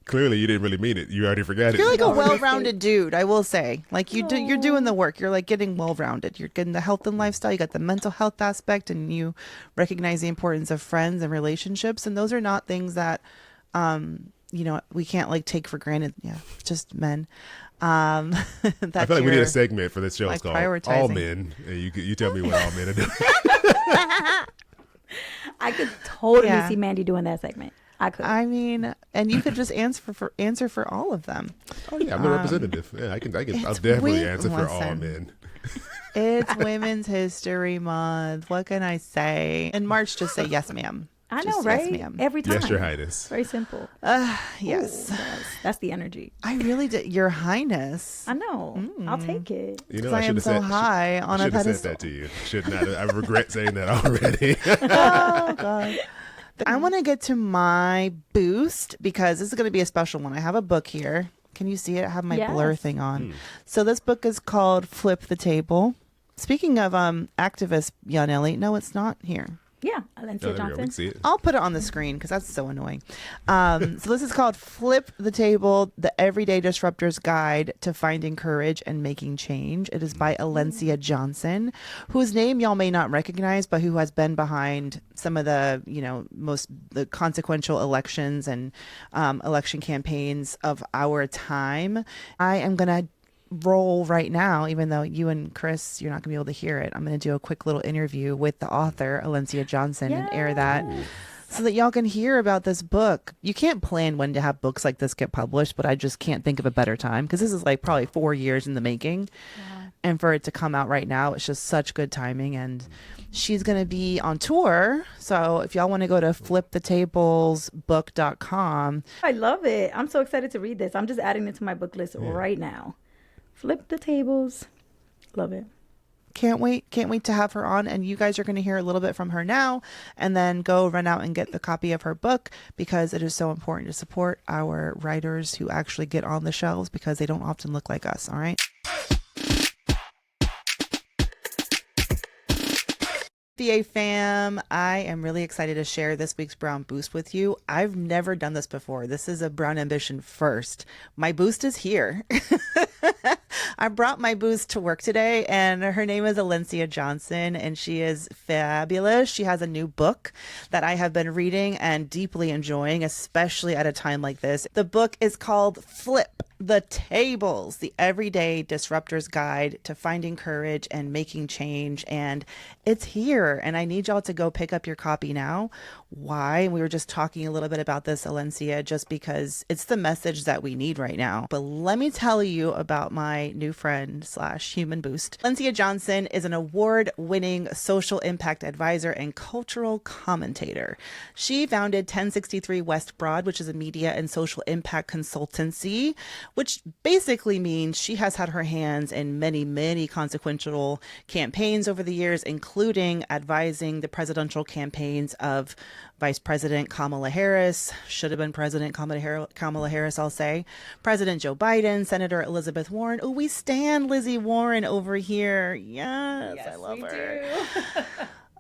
Clearly, you didn't really mean it. You already forgot it. You're like a No, well-rounded dude, I will say. Like you're doing the work. You're like getting well-rounded. You're getting the health and lifestyle. You got the mental health aspect, and you recognize the importance of friends and relationships. And those are not things that, we can't like take for granted. Yeah, just men. I feel like we need a segment for this show. like, It's called prioritizing. All Men. And you tell me what all men are doing. I could totally Yeah. see Mandi doing that segment. I could. I mean, and you could just answer for all of them. Oh yeah, I'm the representative. Yeah, I'll definitely answer for all listen. men. It's Women's History Month. What can I say? In March, just say yes, ma'am. I know, Just right? Yes, ma'am. Every time. Yes, Your Highness. Very simple. Yes. Ooh, that's the energy. I really did. Your Highness. I know. I'll take it. You know, 'Cause I am should so have high on a should have pedestal. said that to you. Should not. I regret saying that already. Oh, God. I want to get to my boost because this is going to be a special one. I have a book here. Can you see it? I have my blur Yes. thing on. So this book is called Flip the Table. Speaking of activist Yanely, no, it's not here. Yeah. Alencia there we go. We Johnson. can see it. I'll put it on the screen because that's so annoying. So this is called Flip the Table, The Everyday Disruptor's Guide to Finding Courage and Making Change. It is by Alencia Johnson, whose name y'all may not recognize, but who has been behind some of the, the consequential elections and election campaigns of our time. I am going to roll right now, even though you and Chris, you're not gonna be able to hear it. I'm gonna do a quick little interview with the author, Alencia Johnson, and air that so that y'all can hear about this book. You can't plan when to have books like this get published, but I just can't think of a better time because this is like probably 4 years in the making. And for it to come out right now, it's just such good timing. And she's going to be on tour. So if y'all want to go to flipthetablesbook.com. I love it. I'm so excited to read this. I'm just adding it to my book list right now. Flip the tables. Love it. Can't wait to have her on, and you guys are going to hear a little bit from her now, and then go run out and get the copy of her book because it is so important to support our writers who actually get on the shelves because they don't often look like us. All right. BA fam, I am really excited to share this week's Brown Boost with you. I've never done this before. This is a Brown Ambition first. My boost is here. I brought my boost to work today, and her name is Alencia Johnson, and she is fabulous. She has a new book that I have been reading and deeply enjoying, especially at a time like this. The book is called Flip the Tables, The Everyday Disruptor's Guide to Finding Courage and Making Change. And it's here, and I need y'all to go pick up your copy now. Why? We were just talking a little bit about this, Alencia, just because it's the message that we need right now. But let me tell you about my new friend / human boost. Alencia Johnson is an award-winning social impact advisor and cultural commentator. She founded 1063 West Broad, which is a media and social impact consultancy, which basically means she has had her hands in many, many consequential campaigns over the years, including advising the presidential campaigns of Vice President Kamala Harris, should have been President Kamala Harris, I'll say, President Joe Biden, Senator Elizabeth Warren. Oh, we stand Lizzie Warren over here. Yes, I love her.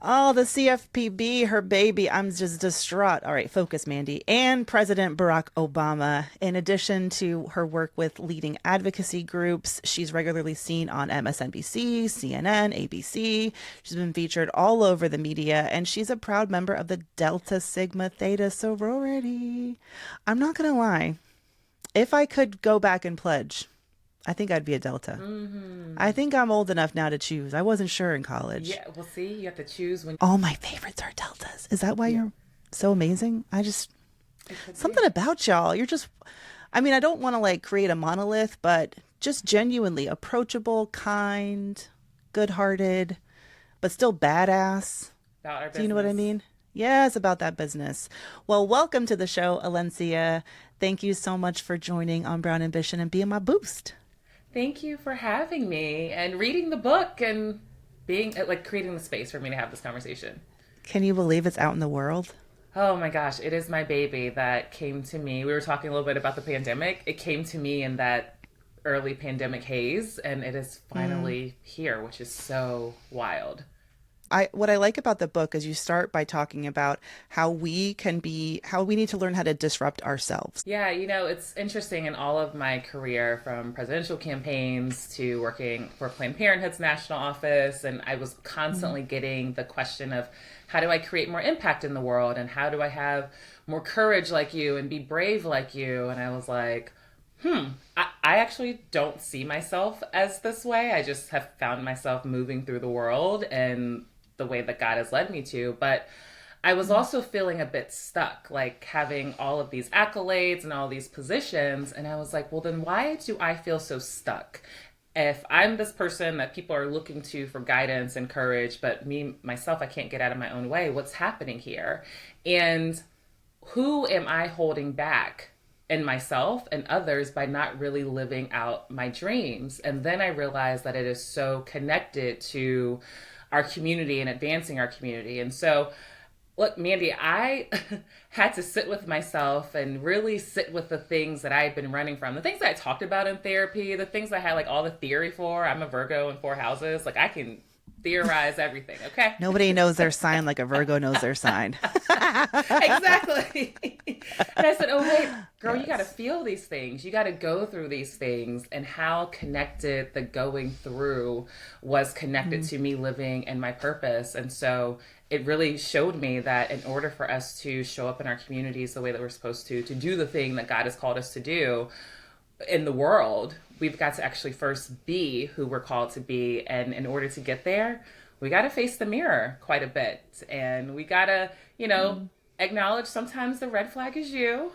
Oh, the CFPB, her baby. I'm just distraught. All right, focus, Mandi. And President Barack Obama. In addition to her work with leading advocacy groups, she's regularly seen on MSNBC, CNN, ABC. She's been featured all over the media, and she's a proud member of the Delta Sigma Theta sorority. I'm not going to lie. If I could go back and pledge, I think I'd be a Delta. Mm-hmm. I think I'm old enough now to choose. I wasn't sure in college. Yeah, well, see, you have to choose when. All my favorites are Deltas. Is that why you're so amazing? Something about y'all. You're just, I mean, I don't want to like create a monolith, but just genuinely approachable, kind, good-hearted, but still badass. About our business. Do you know what I mean? Yeah, it's about that business. Well, welcome to the show, Alencia. Thank you so much for joining on Brown Ambition and being my boost. Thank you for having me and reading the book and being like creating the space for me to have this conversation. Can you believe it's out in the world? Oh my gosh, it is my baby that came to me. We were talking a little bit about the pandemic. It came to me in that early pandemic haze, and it is finally here, which is so wild. What I like about the book is you start by talking about how we need to learn how to disrupt ourselves. Yeah, you know, it's interesting in all of my career, from presidential campaigns to working for Planned Parenthood's national office, and I was constantly getting the question of how do I create more impact in the world, and how do I have more courage like you and be brave like you? And I was like, I actually don't see myself as this way. I just have found myself moving through the world and the way that God has led me to. But I was also feeling a bit stuck, like having all of these accolades and all these positions. And I was like, well, then why do I feel so stuck? If I'm this person that people are looking to for guidance and courage, but myself, I can't get out of my own way, what's happening here? And who am I holding back in myself and others by not really living out my dreams? And then I realized that it is so connected to our community and advancing our community. And so, look, Mandi, I had to sit with myself and really sit with the things that I had been running from, the things that I talked about in therapy, the things that I had like all the theory for. I'm a Virgo in 4 houses. Like I can theorize everything, okay? Nobody knows their sign like a Virgo knows their sign. Exactly. And I said, oh, wait, girl, yes. You got to feel these things. You got to go through these things. And how connected the going through was connected to me living in my purpose. And so it really showed me that in order for us to show up in our communities the way that we're supposed to do the thing that God has called us to do in the world, we've got to actually first be who we're called to be. And in order to get there, we got to face the mirror quite a bit. And we got to, acknowledge sometimes the red flag is you,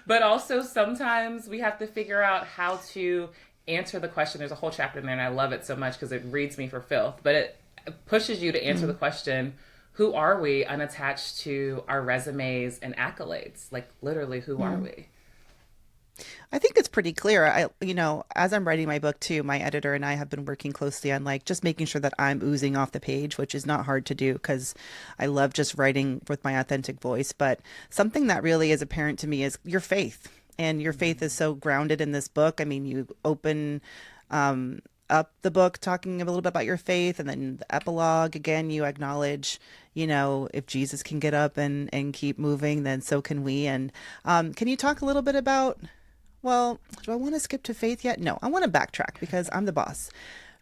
but also sometimes we have to figure out how to answer the question. There's a whole chapter in there and I love it so much because it reads me for filth, but it pushes you to answer the question, who are we unattached to our resumes and accolades? Like literally, who are we? I think it's pretty clear. As I'm writing my book too, my editor and I have been working closely on like just making sure that I'm oozing off the page, which is not hard to do because I love just writing with my authentic voice. But something that really is apparent to me is your faith. And your faith is so grounded in this book. I mean, you open up the book talking a little bit about your faith, and then the epilogue, again, you acknowledge, if Jesus can get up and keep moving, then so can we. And can you talk a little bit about, well, do I want to skip to faith yet? No, I want to backtrack because I'm the boss.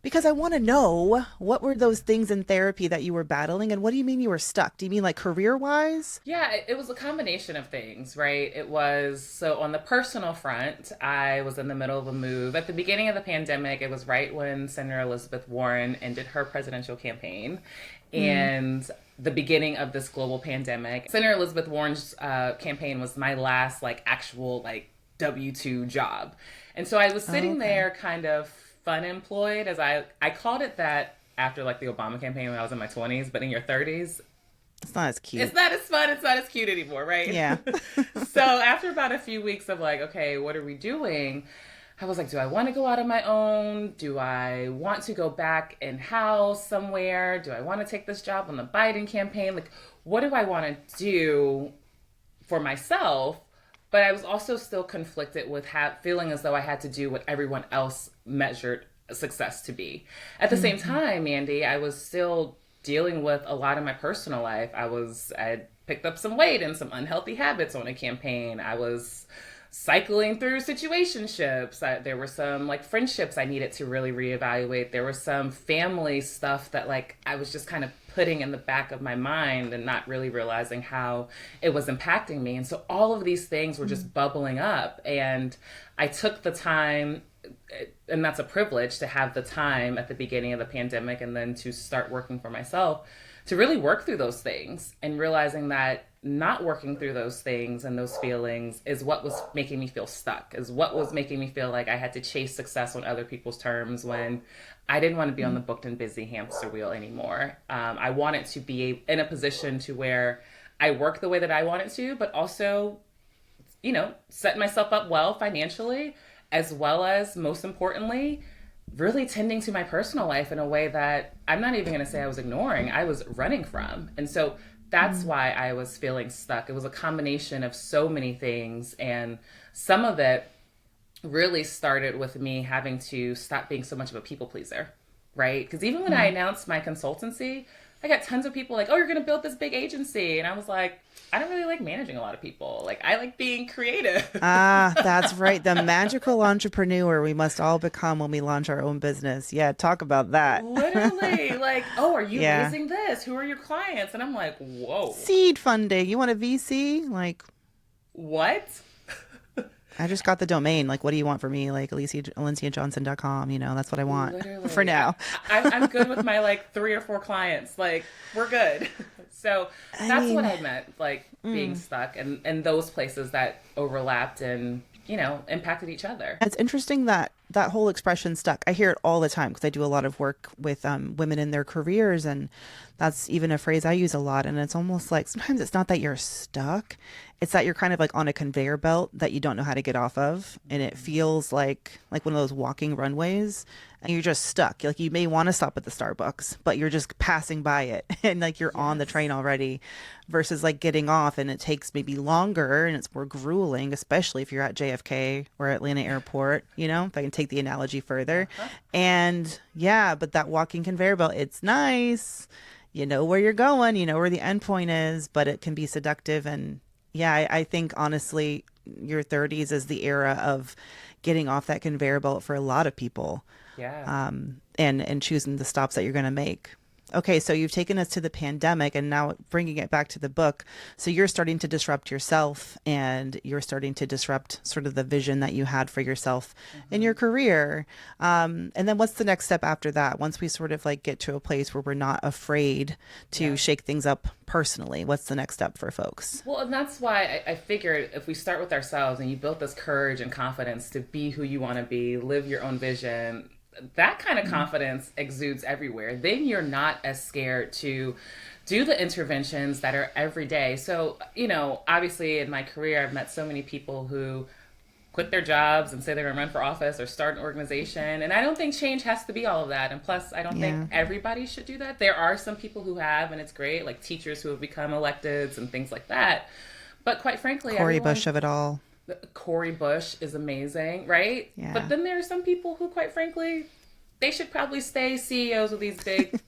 Because I want to know, what were those things in therapy that you were battling? And what do you mean you were stuck? Do you mean like career-wise? Yeah, it was a combination of things, right? It was, so on the personal front, I was in the middle of a move. At the beginning of the pandemic, it was right when Senator Elizabeth Warren ended her presidential campaign. And the beginning of this global pandemic. Senator Elizabeth Warren's campaign was my last actual W-2 job. And so I was sitting there kind of unemployed, as I called it that after the Obama campaign when I was in my 20s, but in your 30s. It's not as cute. It's not as fun. It's not as cute anymore, right? Yeah. So after about a few weeks of okay, what are we doing? I was like, do I want to go out on my own? Do I want to go back in-house somewhere? Do I want to take this job on the Biden campaign? Like, what do I want to do for myself? But I was also still conflicted with feeling as though I had to do what everyone else measured success to be. At the same time, Mandi, I was still dealing with a lot of my personal life. I picked up some weight and some unhealthy habits on a campaign. I was cycling through situationships. There were some like friendships I needed to really reevaluate. There was some family stuff that like I was just kind of putting in the back of my mind and not really realizing how it was impacting me. And so all of these things were just bubbling up, and I took the time, and that's a privilege to have the time at the beginning of the pandemic and then to start working for myself to really work through those things, and realizing that not working through those things and those feelings is what was making me feel stuck, is what was making me feel like I had to chase success on other people's terms when I didn't want to be on the booked and busy hamster wheel anymore. I wanted to be in a position to where I work the way that I wanted to, but also, you know, set myself up well financially, as well as, most importantly, really tending to my personal life in a way that I'm not even going to say I was ignoring, I was running from. And so that's why I was feeling stuck. It was a combination of so many things. And some of it really started with me having to stop being so much of a people pleaser, right? Because even when I announced my consultancy, I got tons of people like, oh, you're going to build this big agency. And I was like, I don't really like managing a lot of people. Like, I like being creative. That's right. The magical entrepreneur we must all become when we launch our own business. Yeah, talk about that. Literally, like, oh, are you raising this? Who are your clients? And I'm like, whoa. Seed funding. You want a VC? Like, what? I just got the domain. Like, what do you want from me? Like, AlenciaJohnson.com. You know, that's what I want. Literally. For now. I'm good with my, like, 3 or 4 clients. Like, we're good. So that's what I meant, like, being stuck and those places that overlapped and, you know, impacted each other. It's interesting that that whole expression stuck. I hear it all the time because I do a lot of work with women in their careers, and that's even a phrase I use a lot. And it's almost like sometimes it's not that you're stuck. It's that you're kind of like on a conveyor belt that you don't know how to get off of. And it feels like one of those walking runways, and you're just stuck. Like, you may want to stop at the Starbucks, but you're just passing by it and like you're on the train already, versus like getting off and it takes maybe longer and it's more grueling, especially if you're at JFK or Atlanta Airport, you know, if I can take the analogy further. And yeah, but that walking conveyor belt, it's nice. You know where you're going, you know where the end point is, but it can be seductive. And yeah, I think honestly, your 30s is the era of getting off that conveyor belt for a lot of people. Yeah. And choosing the stops that you're going to make. Okay, so you've taken us to the pandemic and now bringing it back to the book. So you're starting to disrupt yourself, and you're starting to disrupt sort of the vision that you had for yourself in your career. And then what's the next step after that? Once we sort of like get to a place where we're not afraid to shake things up personally, what's the next step for folks? Well, and that's why I figured if we start with ourselves and you built this courage and confidence to be who you want to be, live your own vision, that kind of confidence exudes everywhere. Then you're not as scared to do the interventions that are every day. So, you know, obviously in my career, I've met so many people who quit their jobs and say they're going to run for office or start an organization. And I don't think change has to be all of that. And plus, I don't think everybody should do that. There are some people who have, and it's great, like teachers who have become electeds and things like that. But quite frankly, Cori Bush of it all. Cori Bush is amazing, right? Yeah. But then there are some people who, quite frankly, they should probably stay CEOs of these big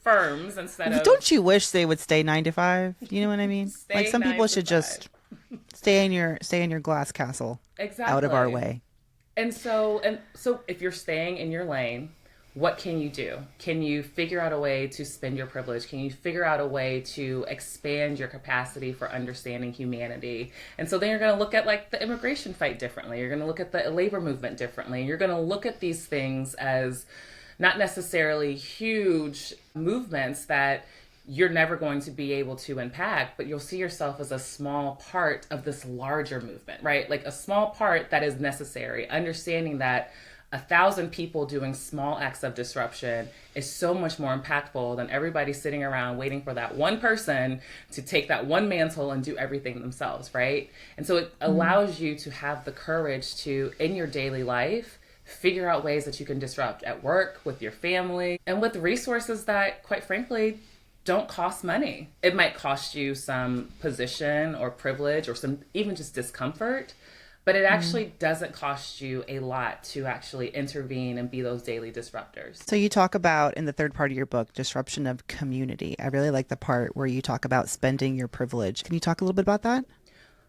firms instead of... Don't you wish they would stay 9 to 5? You know what I mean? Like, some people should just stay in your glass castle, out of our way. And so if you're staying in your lane, what can you do? Can you figure out a way to spend your privilege? Can you figure out a way to expand your capacity for understanding humanity? And so then you're going to look at like the immigration fight differently. You're going to look at the labor movement differently. You're going to look at these things as not necessarily huge movements that you're never going to be able to impact, but you'll see yourself as a small part of this larger movement, right? Like a small part that is necessary, understanding that 1,000 people doing small acts of disruption is so much more impactful than everybody sitting around waiting for that one person to take that one mantle and do everything themselves, right? And so it allows you to have the courage to, in your daily life, figure out ways that you can disrupt at work, with your family, and with resources that, quite frankly, don't cost money. It might cost you some position or privilege or some even just discomfort, but it actually doesn't cost you a lot to actually intervene and be those daily disruptors. So you talk about in the third part of your book, disruption of community. I really like the part where you talk about spending your privilege. Can you talk a little bit about that?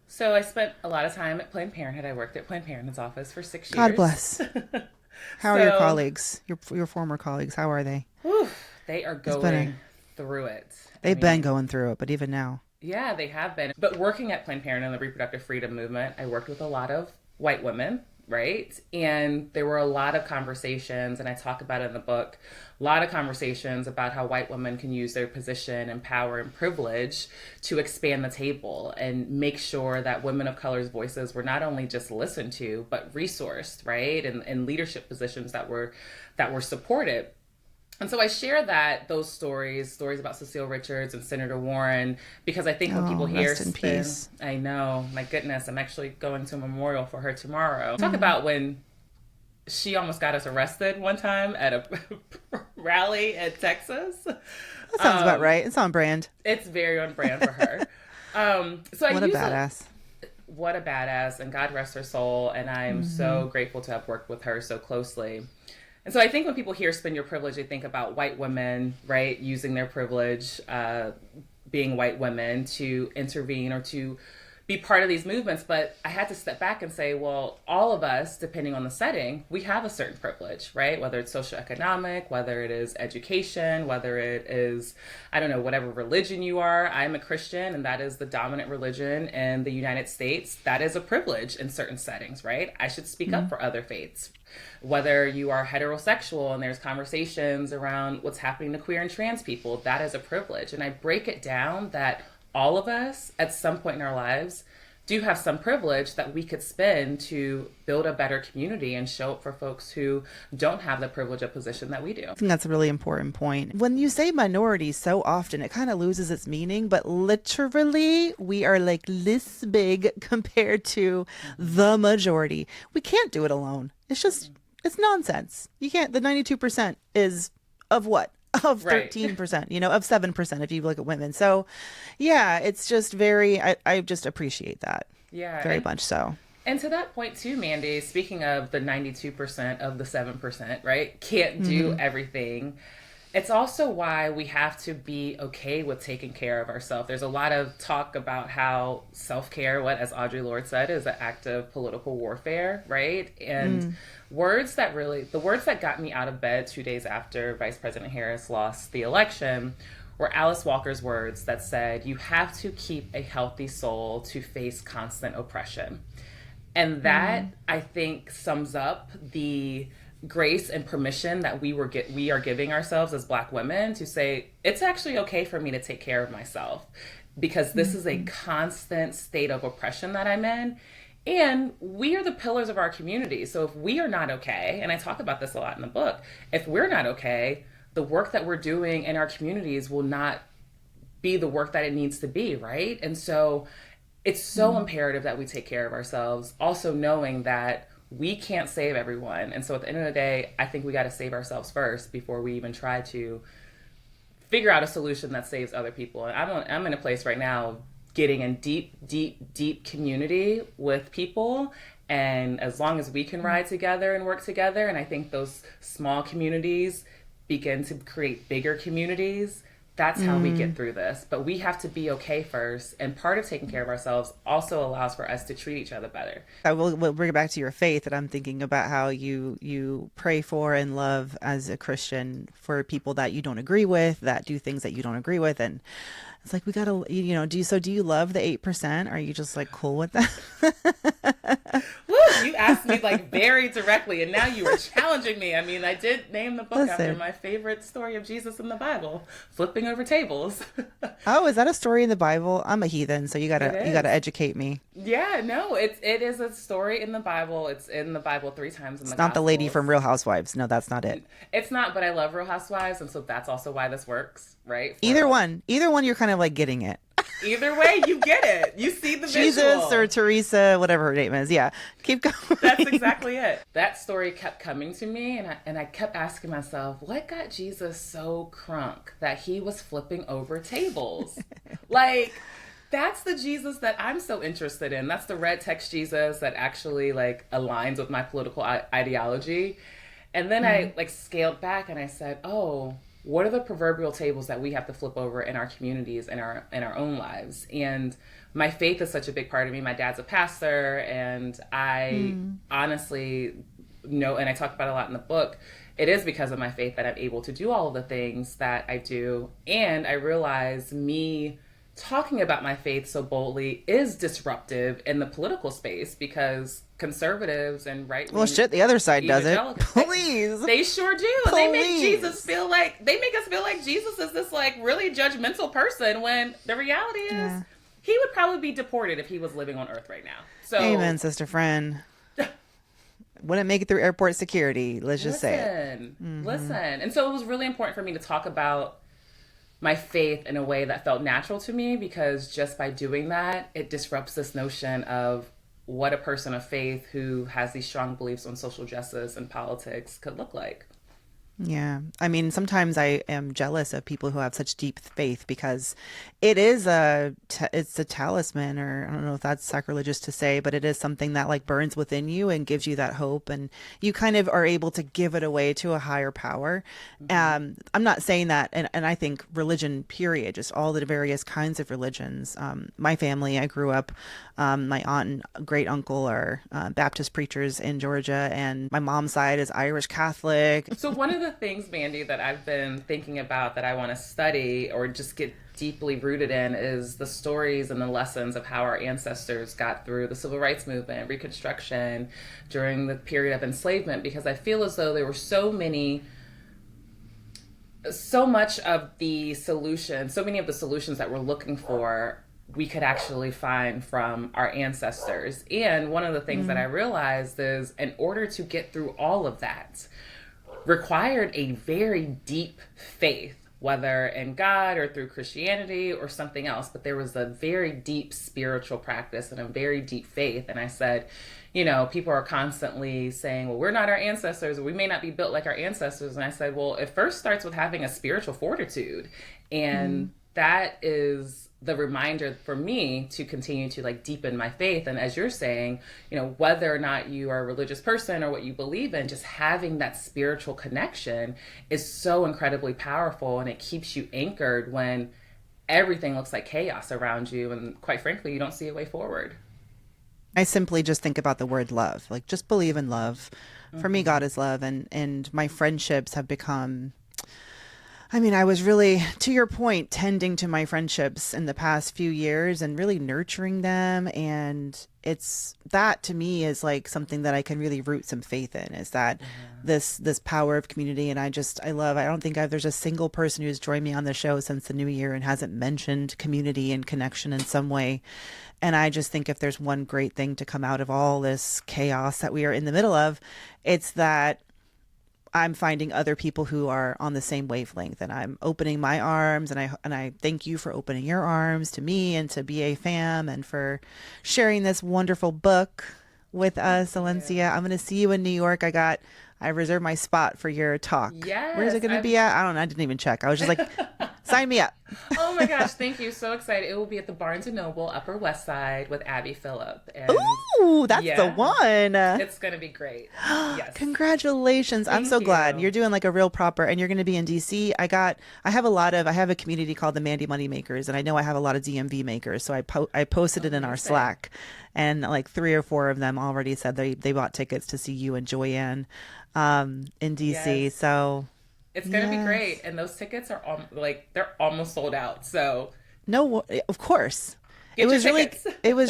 So I spent a lot of time at Planned Parenthood. I worked at Planned Parenthood's office for 6 years. God bless. How are your colleagues, your former colleagues? How are they? Whew, they are going through it. They've been going through it, but even now. Yeah, they have been. But working at Planned Parenthood and the reproductive freedom movement, I worked with a lot of white women, right? And there were a lot of conversations, and I talk about it in the book, a lot of conversations about how white women can use their position and power and privilege to expand the table and make sure that women of color's voices were not only just listened to, but resourced, right? And leadership positions that were supported. And so I share those stories about Cecile Richards and Senator Warren, because I think when people hear rest in peace. I know, my goodness, I'm actually going to a memorial for her tomorrow. Talk about when she almost got us arrested one time at a rally in Texas. That sounds about right. It's on brand. It's very on brand for her. What a badass. What a badass, and God rest her soul. And I'm so grateful to have worked with her so closely. And so I think when people hear spend your privilege, they think about white women, right, using their privilege, being white women to intervene or to be part of these movements. But I had to step back and say, well, all of us, depending on the setting, we have a certain privilege, right? Whether it's socioeconomic, whether it is education, whether it is, I don't know, whatever religion you are. I'm a Christian, and that is the dominant religion in the United States. That is a privilege in certain settings, right? I should speak up for other faiths. Whether you are heterosexual and there's conversations around what's happening to queer and trans people, that is a privilege. And I break it down that all of us at some point in our lives do have some privilege that we could spend to build a better community and show up for folks who don't have the privilege of position that we do. I think that's a really important point. When you say minorities so often, it kind of loses its meaning, but literally we are like this big compared to the majority. We can't do it alone. It's nonsense. You can't. The 92% is of what? Of 13%, of 7% if you look at women. So yeah, it's just I just appreciate that. Yeah. Very much so. And to that point too, Mandi, speaking of the 92% of the 7%, right? Can't do everything. It's also why we have to be okay with taking care of ourselves. There's a lot of talk about how self-care, as Audre Lorde said, is an act of political warfare, right? And the words that got me out of bed 2 days after Vice President Harris lost the election were Alice Walker's words that said, you have to keep a healthy soul to face constant oppression. And that, I think, sums up the grace and permission that we are giving ourselves as Black women to say, it's actually okay for me to take care of myself, because this is a constant state of oppression that I'm in. And we are the pillars of our community. So if we are not okay, and I talk about this a lot in the book, if we're not okay, the work that we're doing in our communities will not be the work that it needs to be, right? And so it's so imperative that we take care of ourselves, also knowing that we can't save everyone. And so at the end of the day, I think we got to save ourselves first before we even try to figure out a solution that saves other people. And I'm in a place right now getting in deep community with people. And as long as we can ride together and work together, and I think those small communities begin to create bigger communities, that's how we get through this. But we have to be okay first. And part of taking care of ourselves also allows for us to treat each other better. We'll bring it back to your faith. And I'm thinking about how you pray for and love as a Christian for people that you don't agree with, that do things that you don't agree with. And it's like, we got to, do you love the 8%? Are you just like cool with that? Woo, you asked me very directly, and now you are challenging me. I mean, I did name the book after my favorite story of Jesus in the Bible, flipping over tables. Oh, is that a story in the Bible? I'm a heathen, so you gotta educate me. Yeah, no, it is a story in the Bible. It's in the Bible 3 times in the Gospels. It's not the lady from Real Housewives. No, that's not it. It's not, but I love Real Housewives, and so that's also why this works. right? Either one, you're kind of like getting it. Either way, you get it. You see the Jesus visual. or Teresa, whatever her name is. Yeah. Keep going. That's exactly it. That story kept coming to me, and I kept asking myself, what got Jesus so crunk that he was flipping over tables? Like, that's the Jesus that I'm so interested in. That's the red text Jesus that actually like aligns with my political ideology. And then I like scaled back and I said, oh, what are the proverbial tables that we have to flip over in our communities and our own lives? And my faith is such a big part of me. My dad's a pastor, and I honestly know, and I talk about it a lot in the book, it is because of my faith that I'm able to do all of the things that I do. And I realize me talking about my faith so boldly is disruptive in the political space because conservatives and right-wing, well, shit, the other side does it. Please. They sure do. Please. They make us feel like Jesus is this like really judgmental person when the reality is he would probably be deported if he was living on Earth right now. So amen, sister friend. Wouldn't make it through airport security. Let's just say it. Listen. And so it was really important for me to talk about my faith in a way that felt natural to me, because just by doing that, it disrupts this notion of what a person of faith who has these strong beliefs on social justice and politics could look like. Yeah. I mean, sometimes I am jealous of people who have such deep faith because it is it's a talisman, or I don't know if that's sacrilegious to say, but it is something that like burns within you and gives you that hope, and you kind of are able to give it away to a higher power. I'm not saying that, and I think religion, period, just all the various kinds of religions. My family, I grew up, my aunt and great uncle are Baptist preachers in Georgia, and my mom's side is Irish Catholic. So one of the things, Mandi, that I've been thinking about that I want to study or just get deeply rooted in is the stories and the lessons of how our ancestors got through the civil rights movement, Reconstruction, during the period of enslavement, because I feel as though there were so many so much of the solution, so many of the solutions that we're looking for, we could actually find from our ancestors. And one of the things that I realized is, in order to get through all of that, required a very deep faith, whether in God or through Christianity or something else. But there was a very deep spiritual practice and a very deep faith. And I said, you know, people are constantly saying, well, we're not our ancestors, or we may not be built like our ancestors. And I said, well, it first starts with having a spiritual fortitude. And that is the reminder for me to continue to like deepen my faith. And as you're saying, you know, whether or not you are a religious person or what you believe in, just having that spiritual connection is so incredibly powerful, and it keeps you anchored when everything looks like chaos around you. And quite frankly, you don't see a way forward. I simply just think about the word love, like just believe in love. For me, God is love. And my friendships have become, I mean, I was really, to your point, tending to my friendships in the past few years and really nurturing them. And it's, that to me is like something that I can really root some faith in, is that this power of community. And I don't think there's a single person who's joined me on the show since the new year and hasn't mentioned community and connection in some way. And I just think if there's one great thing to come out of all this chaos that we are in the middle of, it's that I'm finding other people who are on the same wavelength, and I'm opening my arms, and I thank you for opening your arms to me and to BA Fam, and for sharing this wonderful book with us, Alencia. I'm going to see you in New York. I reserved my spot for your talk. Yes. Where is it going to be at? I don't know. I didn't even check. I was just like, sign me up. Oh my gosh, thank you. So excited. It will be at the Barnes & Noble, Upper West Side, with Abby Phillip. And ooh, that's the one. It's going to be great. Yes. Congratulations. I'm so glad. You're doing like a real proper, and you're going to be in DC. I have a community called the Mandi Money Makers, and I know I have a lot of DMV makers. So I posted it in our Slack, and like 3 or 4 of them already said they bought tickets to see you and Joyanne in DC. Yes. So it's going to be great. And those tickets are they're almost sold out. So no, of course. It was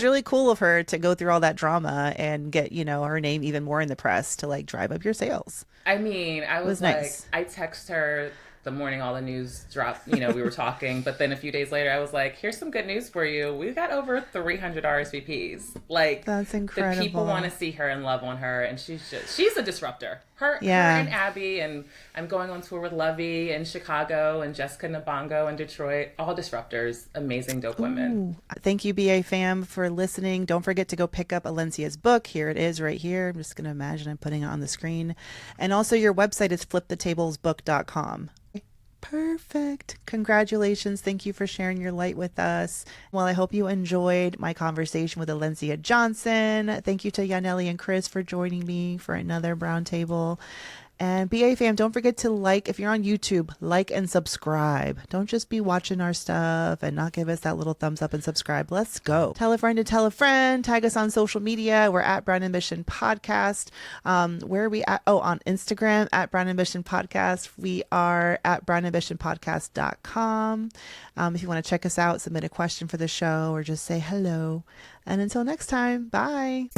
really cool of her to go through all that drama and get, you know, her name even more in the press to like drive up your sales. I mean, I was like, nice. I text her the morning all the news dropped, you know, we were talking, but then a few days later I was like, here's some good news for you. We've got over 300 RSVPs. Like, that's incredible. The people want to see her and love on her, and she's a disruptor. Her Yeah. and Abby, and I'm going on tour with Lovey in Chicago and Jessica Nabongo in Detroit. All disruptors, amazing, dope women. Ooh. Thank you, BA fam, for listening. Don't forget to go pick up Alencia's book. Here it is right here. I'm just going to imagine I'm putting it on the screen. And also your website is flipthetablesbook.com. Perfect. Congratulations. Thank you for sharing your light with us. Well, I hope you enjoyed my conversation with Alencia Johnson. Thank you to Yanely and Chris for joining me for another Brown Table. And BA fam, don't forget to like, if you're on YouTube, like and subscribe. Don't just be watching our stuff and not give us that little thumbs up and subscribe. Let's go. Tell a friend to tell a friend. Tag us on social media. We're at Brown Ambition Podcast. Where are we at? Oh, on Instagram at Brown Ambition Podcast. We are at brownambitionpodcast.com. If you want to check us out, submit a question for the show, or just say hello. And until next time, bye.